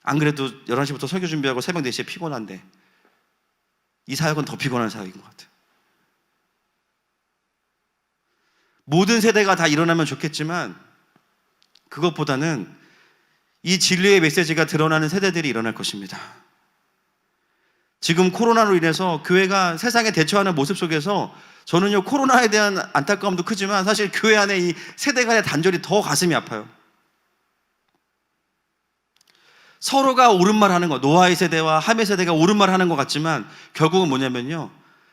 안 그래도 11시부터 설교 준비하고 새벽 4시에 피곤한데 이 사역은 더 피곤한 사역인 것 같아요. 모든 세대가 다 일어나면 좋겠지만 그것보다는 이 진리의 메시지가 드러나는 세대들이 일어날 것입니다. 지금 코로나로 인해서 교회가 세상에 대처하는 모습 속에서 저는요, 코로나에 대한 안타까움도 크지만 사실 교회 안에 이 세대 간의 단절이 더 가슴이 아파요. 서로가 옳은 말 하는 거, 노아의 세대와 함의 세대가 옳은 말 하는 것 같지만 결국은 뭐냐면요,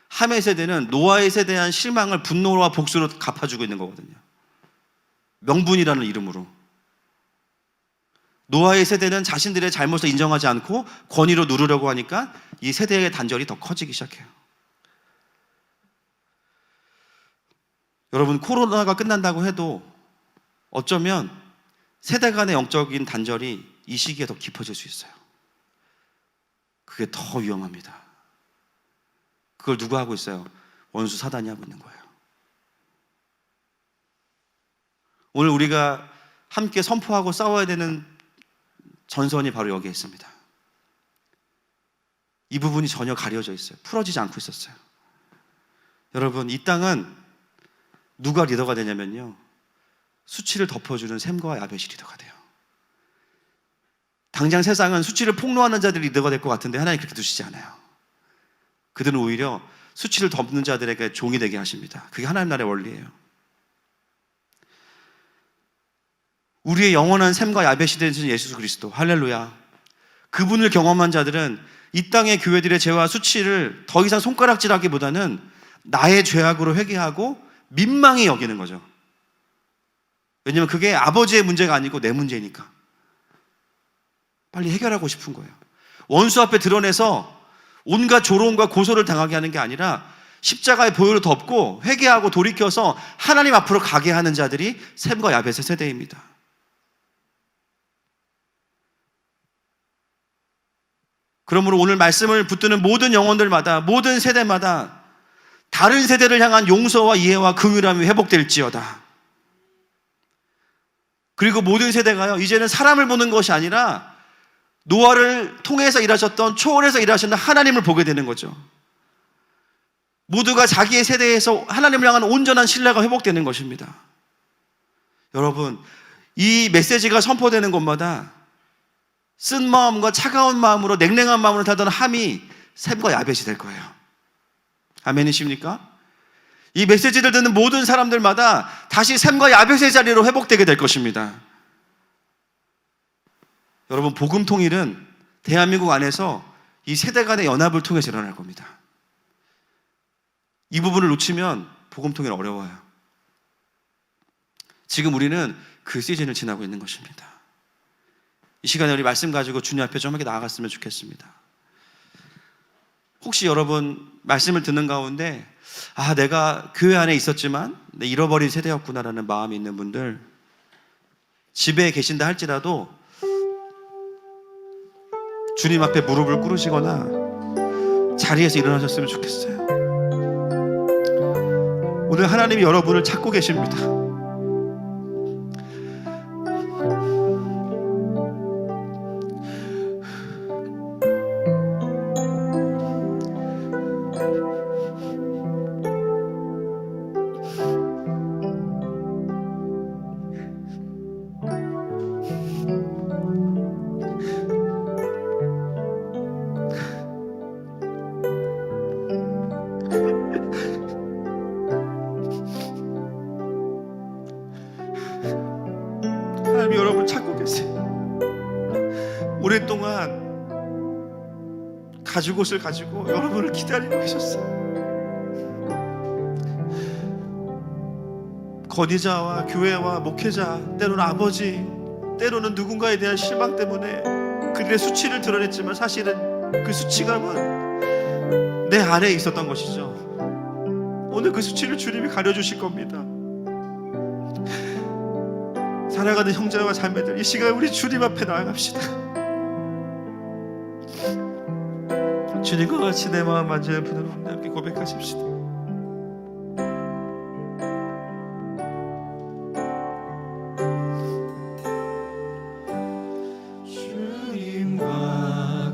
함의 세대는 노아의 세대에 대한 실망을 분노와 복수로 갚아주고 있는 거거든요. 명분이라는 이름으로. 노아의 세대는 자신들의 잘못을 인정하지 않고 권위로 누르려고 하니까 이 세대의 단절이 더 커지기 시작해요. 여러분, 코로나가 끝난다고 해도 어쩌면 세대 간의 영적인 단절이 이 시기에 더 깊어질 수 있어요. 그게 더 위험합니다. 그걸 누가 하고 있어요? 원수 사단이 하고 있는 거예요. 오늘 우리가 함께 선포하고 싸워야 되는 전선이 바로 여기에 있습니다. 이 부분이 전혀 가려져 있어요. 풀어지지 않고 있었어요. 여러분, 이 땅은 누가 리더가 되냐면요, 수치를 덮어주는 셈과 야벳이 리더가 돼요. 당장 세상은 수치를 폭로하는 자들이 리더가 될 것 같은데 하나님 그렇게 두시지 않아요. 그들은 오히려 수치를 덮는 자들에게 종이 되게 하십니다. 그게 하나님 나라의 원리예요. 우리의 영원한 셈과 야벳이 되신 예수 그리스도, 할렐루야. 그분을 경험한 자들은 이 땅의 교회들의 죄와 수치를 더 이상 손가락질하기보다는 나의 죄악으로 회개하고 민망히 여기는 거죠. 왜냐면 그게 아버지의 문제가 아니고 내 문제니까. 빨리 해결하고 싶은 거예요. 원수 앞에 드러내서 온갖 조롱과 고소를 당하게 하는 게 아니라 십자가의 보혈을 덮고 회개하고 돌이켜서 하나님 앞으로 가게 하는 자들이 셈과 야벳의 세대입니다. 그러므로 오늘 말씀을 붙드는 모든 영혼들마다, 모든 세대마다 다른 세대를 향한 용서와 이해와 긍휼함이 회복될지어다. 그리고 모든 세대가요, 이제는 사람을 보는 것이 아니라 노아를 통해서 일하셨던, 초월해서 일하시는 하나님을 보게 되는 거죠. 모두가 자기의 세대에서 하나님을 향한 온전한 신뢰가 회복되는 것입니다. 여러분, 이 메시지가 선포되는 곳마다 쓴 마음과 차가운 마음으로, 냉랭한 마음으로 타던 함이 셈과 야벳이 될 거예요. 아멘이십니까? 이 메시지를 듣는 모든 사람들마다 다시 셈과 야벳의 자리로 회복되게 될 것입니다. 여러분, 복음 통일은 대한민국 안에서 이 세대 간의 연합을 통해서 일어날 겁니다. 이 부분을 놓치면 복음 통일 어려워요. 지금 우리는 그 시즌을 지나고 있는 것입니다. 이 시간에 우리 말씀 가지고 주님 앞에 좀 함께 나아갔으면 좋겠습니다. 혹시 여러분 말씀을 듣는 가운데 내가 교회 안에 있었지만 내 잃어버린 세대였구나라는 마음이 있는 분들, 집에 계신다 할지라도 주님 앞에 무릎을 꿇으시거나 자리에서 일어나셨으면 좋겠어요. 오늘 하나님이 여러분을 찾고 계십니다. 하나님이 여러분을 찾고 계세요. 오랫동안 가죽옷을 가지고 여러분을 기다리고 계셨어요. 권위자와 교회와 목회자, 때로는 아버지, 때로는 누군가에 대한 실망 때문에 그들의 수치를 드러냈지만 사실은 그 수치감은 내 안에 있었던 것이죠. 오늘 그 수치를 주님이 가려주실 겁니다. 살아가는 형제와 자매들, 이 시간에 우리 주님 앞에 나아갑시다. 주님과 같이 내 마음 만지는 분으로 함께 고백하십시다. 주님과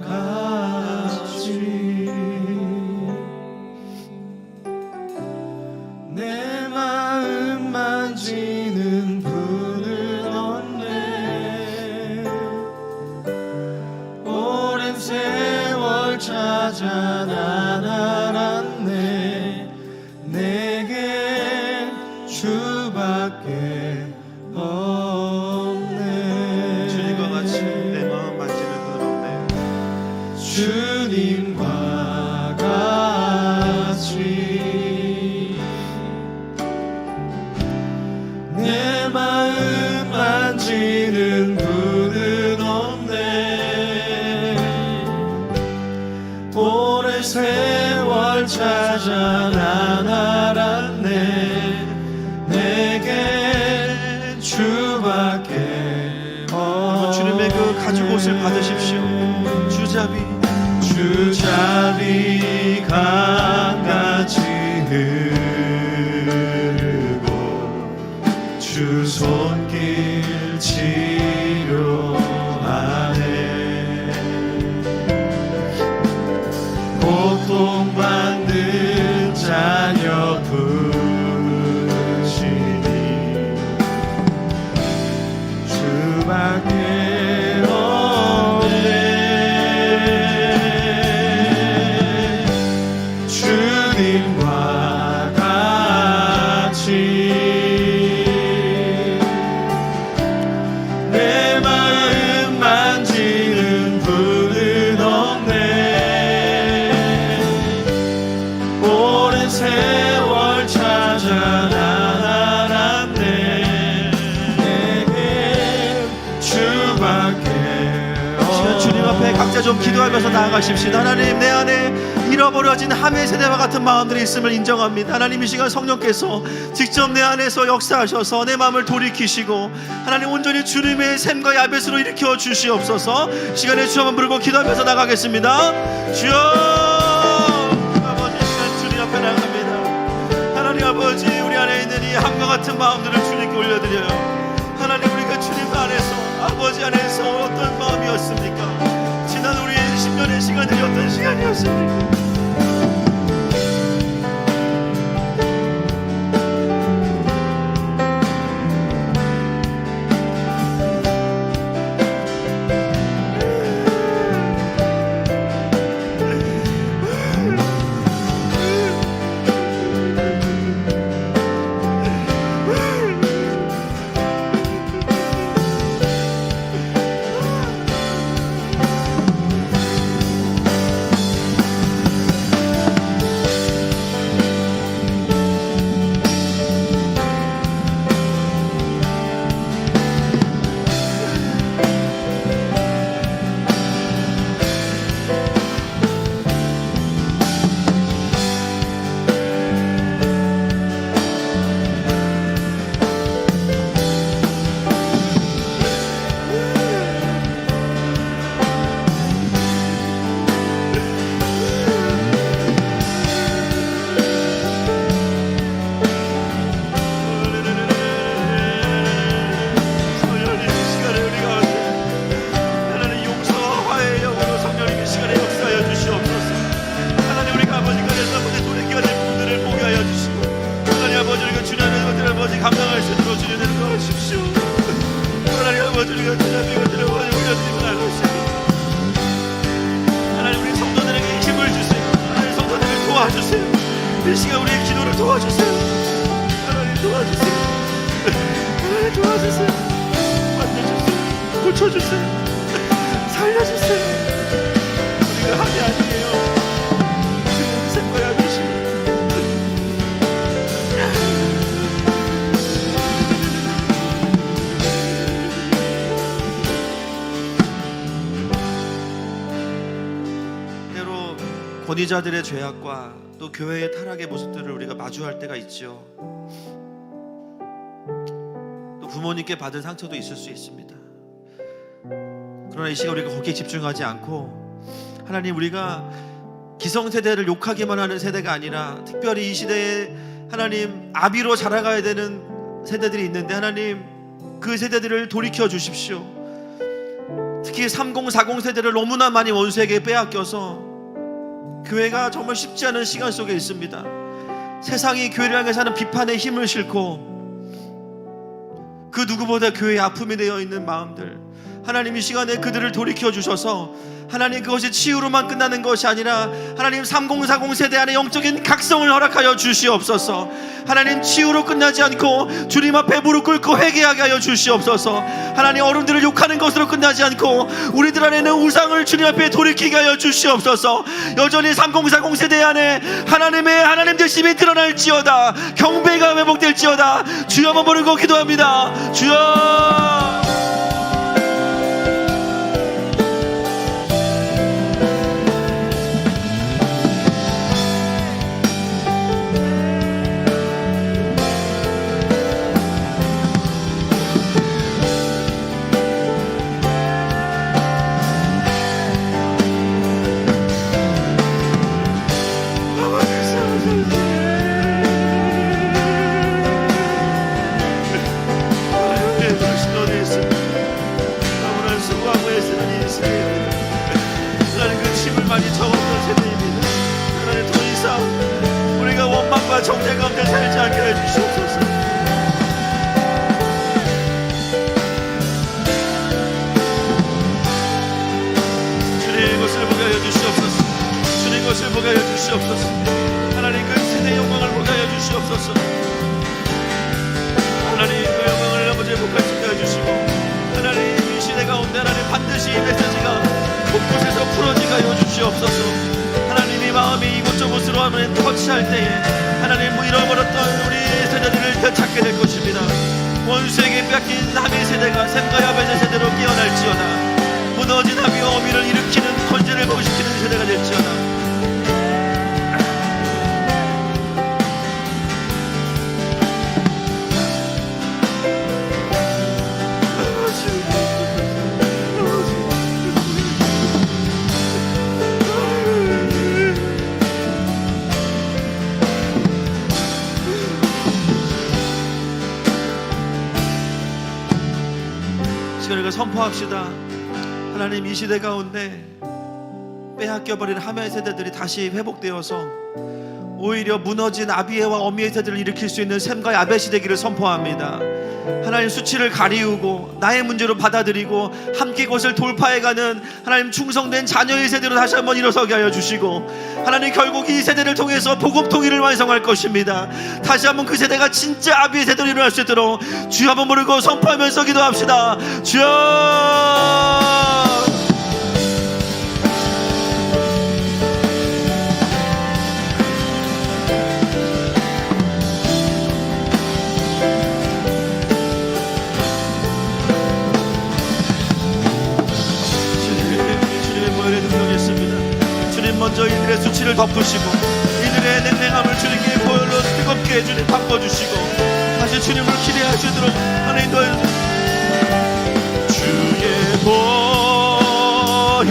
같이 내 마음 만지는 분을 얻네. 오랜 세월 찾아 난 알았네. 내게 주밖에 없네. 주님과 같이 내 마음 만지는 분을 얻네. 주님과 같이 내 마음 만지는 분은 없네. 오랜 세월 찾아 난 알았네. 내게 주밖에 없네. 주님의 그 가죽옷을 받으십시오. 주잡이 강같이 흐르고 주 손길 치료하네. 고통받는 자녀 부르시니 주밖에 없네. 주 시간 주님 앞에 각자 좀 기도하면서 나아가십시다. 하나님, 내 안에 잃어버려진 함의 세대와 같은 마음들이 있음을 인정합니다. 하나님, 이 시간 성령께서 직접 내 안에서 역사하셔서 내 마음을 돌이키시고 하나님 온전히 주님의 샘과 야벳으로 일으켜 주시옵소서. 시간에 주 한번 부르고 기도하면서 나가겠습니다. 주여, 아버지, 시간 주님 앞에 나갑니다. 하나님 아버지, 우리 안에 있는 이 함과 같은 마음들을 주님께 올려드려요. 하나님, 우리가 주님 안에서, 아버지 안에서 어떤 마음이었습니까? 지난 우리의 10년의 시간들이 어떤 시간이었습니까? 감당할 수 있도록 주님 도와주십시오. 하나님 아버지, 우리가 주님 이것들을 올려드리고 나가십시오. 하나님, 우리 성도들에게 힘을 주세요. 하나님, 성도들을 도와주세요. 이 시간 우리의 기도를 도와주세요. 하나님, 도와주세요. 하나님, 도와주세요. 만져주세요. 고쳐주세요. 살려주세요. 우리가 함이 아니에요. 주님 생과야 계시니 권위자들의 죄악과 또 교회의 타락의 모습들을 우리가 마주할 때가 있죠. 또 부모님께 받은 상처도 있을 수 있습니다. 그러나 이 시간 우리가 거기에 집중하지 않고 하나님, 우리가 기성세대를 욕하기만 하는 세대가 아니라 특별히 이 시대에 하나님 아비로 자라가야 되는 세대들이 있는데 하나님, 그 세대들을 돌이켜 주십시오. 특히 3040 세대를 너무나 많이 원수에게 빼앗겨서 교회가 정말 쉽지 않은 시간 속에 있습니다. 세상이 교회를 향해서 하는 비판에 힘을 싣고 그 누구보다 교회의 아픔이 되어 있는 마음들, 하나님 이 시간에 그들을 돌이켜 주셔서 하나님, 그것이 치유로만 끝나는 것이 아니라 하나님 3040 세대 안에 영적인 각성을 허락하여 주시옵소서. 하나님, 치유로 끝나지 않고 주님 앞에 무릎 꿇고 회개하게 하여 주시옵소서. 하나님, 어른들을 욕하는 것으로 끝나지 않고 우리들 안에는 우상을 주님 앞에 돌이키게 하여 주시옵소서. 여전히 3040 세대 안에 하나님의 하나님 되심이 드러날지어다. 경배가 회복될지어다. 주여만 부르고 기도합니다. 주여. 정죄 가운데 살지 않게 해주시옵소서. 주님 것을 보게 하여 주시옵소서. 주님 것을 보게 하여 주시옵소서. 하나님, 그 세대의 영광을 보게 하여 주시옵소서. 하나님, 그 영광을 아버지의 복하시게 해주시고 하나님, 이 시대 가운데 하나님 반드시 이 메시지가 곳곳에서 풀어지게 하여 주시옵소서. 하나님, 이 마음이 이곳저곳으로 하면 터치할 때에 하나님, 잃어버렸던 우리 세대들을 되찾게 될 것입니다. 원수에게 뺏긴 함의 세대가 샘과 야벳의 세대로 깨어날지어다. 기도합시다. 하나님, 이 시대 가운데 빼앗겨버린 하멜 세대들이 다시 회복되어서 오히려 무너진 아비에와 어미의 세대를 일으킬 수 있는 셈과 야벳이 되기를 선포합니다. 하나님, 수치를 가리우고 나의 문제로 받아들이고 함께 그것을 돌파해가는 하나님 충성된 자녀의 세대로 다시 한번 일어서게 하여 주시고, 하나님 결국 이 세대를 통해서 복음 통일을 완성할 것입니다. 다시 한번 그 세대가 진짜 아비의 세대로 일어날 수 있도록 주여 한번 부르고 선포하면서 기도합시다. 주여! 먼저 이들의 수치를 덮으시고 이들의 냉랭함을 주님께 보혈로 뜨겁게 주님 바꿔주시고 다시 주님을 기대할 수 있도록 하나님 주의 보혈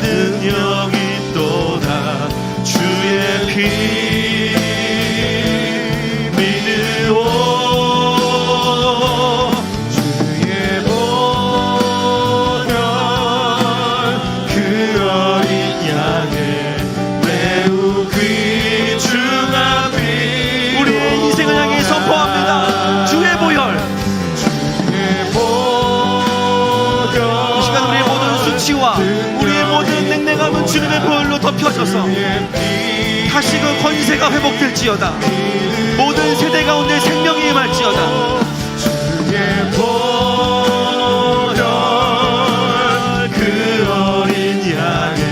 능력이 또다 주의 피 믿으오 우리의 모든 냉랭함은 주님의 보혈로 덮여져서 다시 그 권세가 회복될지어다. 모든 세대 가운데 생명이 임할지어다. 주의 보혈 그 어린 양의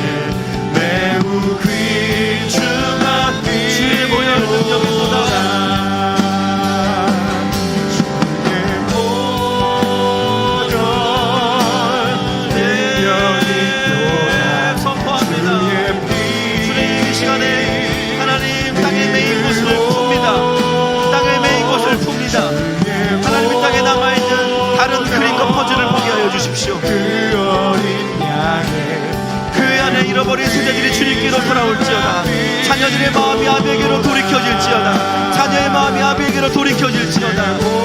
매우 귀중한 피 주의 보혈 능력이 쏟아져 하나님, 땅에 남아있는 다른 그림과 퍼즐을 보게 하여 주십시오. 그 어린 양의 그 안에 잃어버린 세대들이 주님께로 돌아올지어다. 자녀들의 마음이 아비에게로 돌이켜질지어다. 자녀의 마음이 아비에게로 돌이켜질지어다.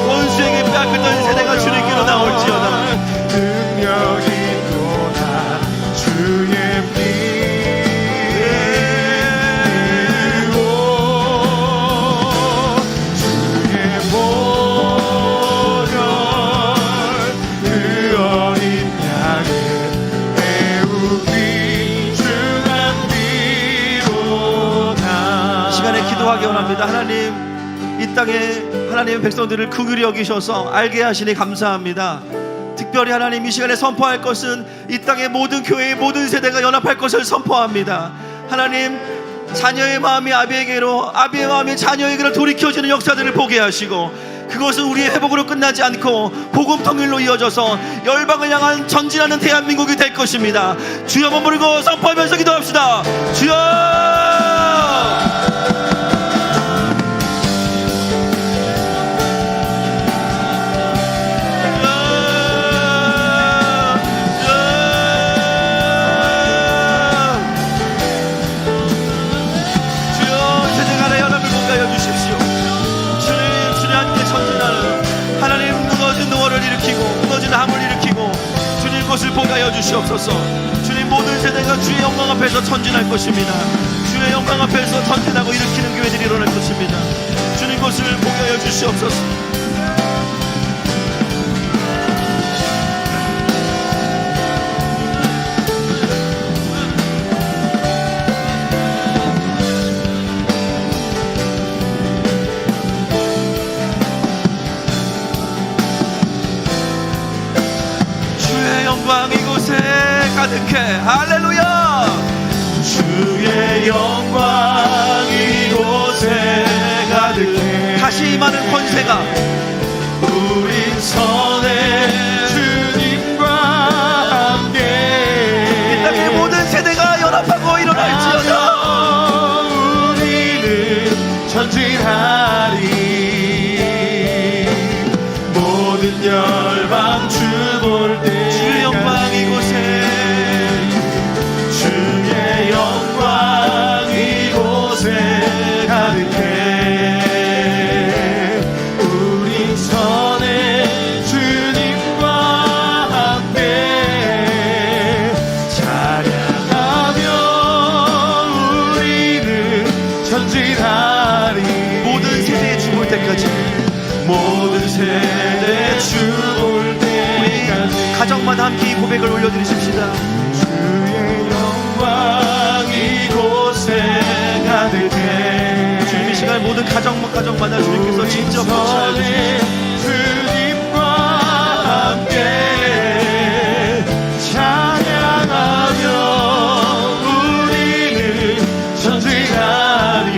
원수에게 빼앗겼던 세대가 주님께로 나올지어다. 능력이 또다 주의 피 기도하기 원합니다. 하나님, 이 땅에 하나님의 백성들을 긍휼히 여기셔서 알게 하시니 감사합니다. 특별히 하나님, 이 시간에 선포할 것은 이 땅의 모든 교회의 모든 세대가 연합할 것을 선포합니다. 하나님, 자녀의 마음이 아비에게로, 아비의 마음이 자녀에게로 돌이켜지는 역사들을 보게 하시고, 그것은 우리의 회복으로 끝나지 않고 복음 통일로 이어져서 열방을 향한 전진하는 대한민국이 될 것입니다. 주여 한번 부르고 선포하면서 기도합시다. 주여! 하나님, 무너진 노어를 일으키고 무너진 함을 일으키고 주님 것을 보게 하여 주시옵소서. 주님, 모든 세대가 주의 영광 앞에서 전진할 것입니다. 주의 영광 앞에서 전진하고 일으키는 교회들이 일어날 것입니다. 주님 것을 보게 하여 주시옵소서. 이곳에 가득해. 할렐루야. 주의 영광 이곳에 가득해. 다시 임하는 권세가 우린 선의 주님과 함께 이 땅의 모든 세대가 연합하고 일어날지어다. 우리는 전진하리. 모든 열방 주 볼 때 주의 영광 이곳에 주의 영광 이곳에 가득해. 우리 선의 주 이 고백을 올려드리십시다. 주의 영광 이곳에 가득해. 주님 이 시간 모든 가정마다 주님께서 직접 도착해 주십니다. 주님과 함께 찬양하며 우리는 전진하리.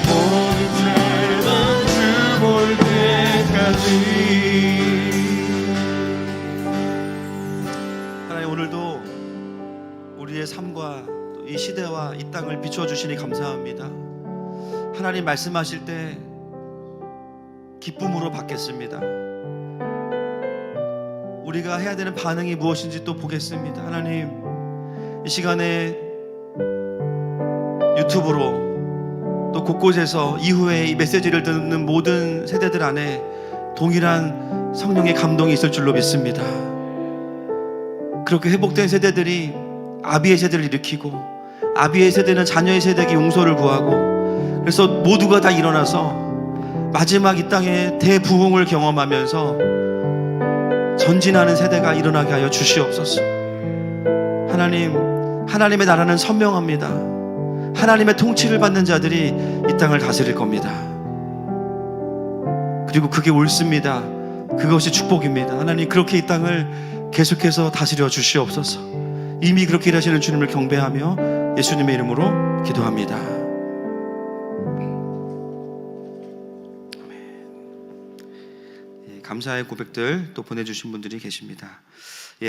모든 죄는 주 볼 때까지. 하나님, 오늘도 우리의 삶과 또 이 시대와 이 땅을 비춰주시니 감사합니다. 하나님 말씀하실 때 기쁨으로 받겠습니다. 우리가 해야 되는 반응이 무엇인지 또 보겠습니다. 하나님, 이 시간에 유튜브로 또 곳곳에서 이후에 이 메시지를 듣는 모든 세대들 안에 동일한 성령의 감동이 있을 줄로 믿습니다. 그렇게 회복된 세대들이 아비의 세대를 일으키고, 아비의 세대는 자녀의 세대에게 용서를 구하고, 그래서 모두가 다 일어나서 마지막 이 땅의 대부흥을 경험하면서 전진하는 세대가 일어나게 하여 주시옵소서. 하나님, 하나님의 나라는 선명합니다. 하나님의 통치를 받는 자들이 이 땅을 다스릴 겁니다. 그리고 그게 옳습니다. 그것이 축복입니다. 하나님, 그렇게 이 땅을 계속해서 다스려 주시옵소서. 이미 그렇게 일하시는 주님을 경배하며 예수님의 이름으로 기도합니다. 감사의 고백들 또 보내주신 분들이 계십니다.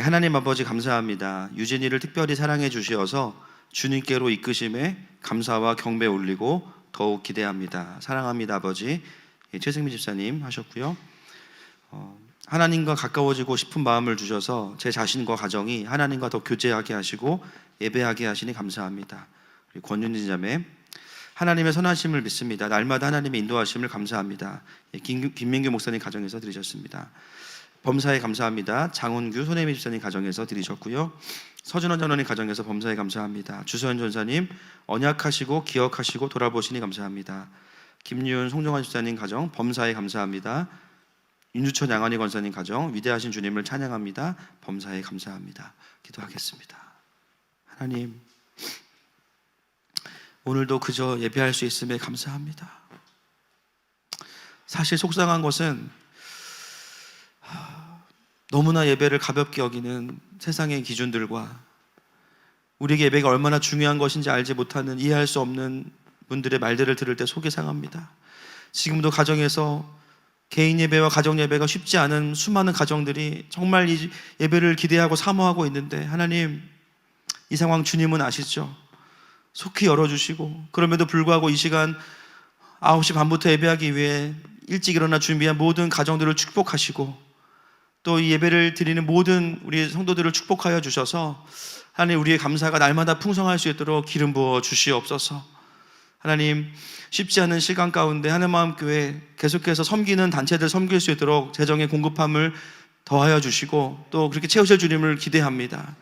하나님 아버지 감사합니다. 유진이를 특별히 사랑해 주시어서 주님께로 이끄심에 감사와 경배 올리고 더욱 기대합니다. 사랑합니다 아버지. 최승미 집사님 하셨고요. 하나님과 가까워지고 싶은 마음을 주셔서 제 자신과 가정이 하나님과 더 교제하게 하시고 예배하게 하시니 감사합니다. 권윤진 자매, 하나님의 선하심을 믿습니다. 날마다 하나님의 인도하심을 감사합니다. 김민규 목사님 가정에서 드리셨습니다. 범사에 감사합니다. 장훈규 손혜미 집사님 가정에서 드리셨고요. 서준원 전원님 가정에서 범사에 감사합니다. 주소연 전사님 언약하시고 기억하시고 돌아보시니 감사합니다. 김유은 송정환 집사님 가정 범사에 감사합니다. 윤주천 양환희 권사님 가정 위대하신 주님을 찬양합니다. 범사에 감사합니다. 기도하겠습니다. 하나님, 오늘도 그저 예배할 수 있음에 감사합니다. 사실 속상한 것은 너무나 예배를 가볍게 여기는 세상의 기준들과 우리에게 예배가 얼마나 중요한 것인지 알지 못하는, 이해할 수 없는 분들의 말들을 들을 때 속이 상합니다. 지금도 가정에서 개인 예배와 가정 예배가 쉽지 않은 수많은 가정들이 정말 이 예배를 기대하고 사모하고 있는데, 하나님, 이 상황 주님은 아시죠? 속히 열어주시고, 그럼에도 불구하고 이 시간 9시 반부터 예배하기 위해 일찍 일어나 준비한 모든 가정들을 축복하시고, 또 이 예배를 드리는 모든 우리 성도들을 축복하여 주셔서 하나님, 우리의 감사가 날마다 풍성할 수 있도록 기름 부어 주시옵소서. 하나님, 쉽지 않은 시간 가운데 하늘마음교회 계속해서 섬기는 단체들 섬길 수 있도록 재정의 공급함을 더하여 주시고, 또 그렇게 채우실 주님을 기대합니다.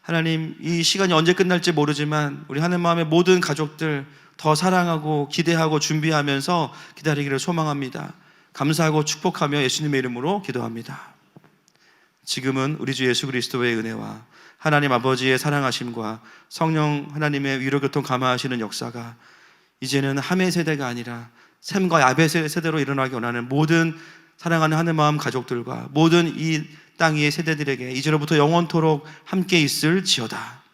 하나님, 이 시간이 언제 끝날지 모르지만 우리 하늘마음의 모든 가족들 더 사랑하고 기대하고 준비하면서 기다리기를 소망합니다. 감사하고 축복하며 예수님의 이름으로 기도합니다. 지금은 우리 주 예수 그리스도의 은혜와 하나님 아버지의 사랑하심과 성령 하나님의 위로교통 감화하시는 역사가 이제는 함의 세대가 아니라 샘과 야벳 세대로 일어나기 원하는 모든 사랑하는 하늘마음 가족들과 모든 이 땅 위의 세대들에게 이제로부터 영원토록 함께 있을지어다.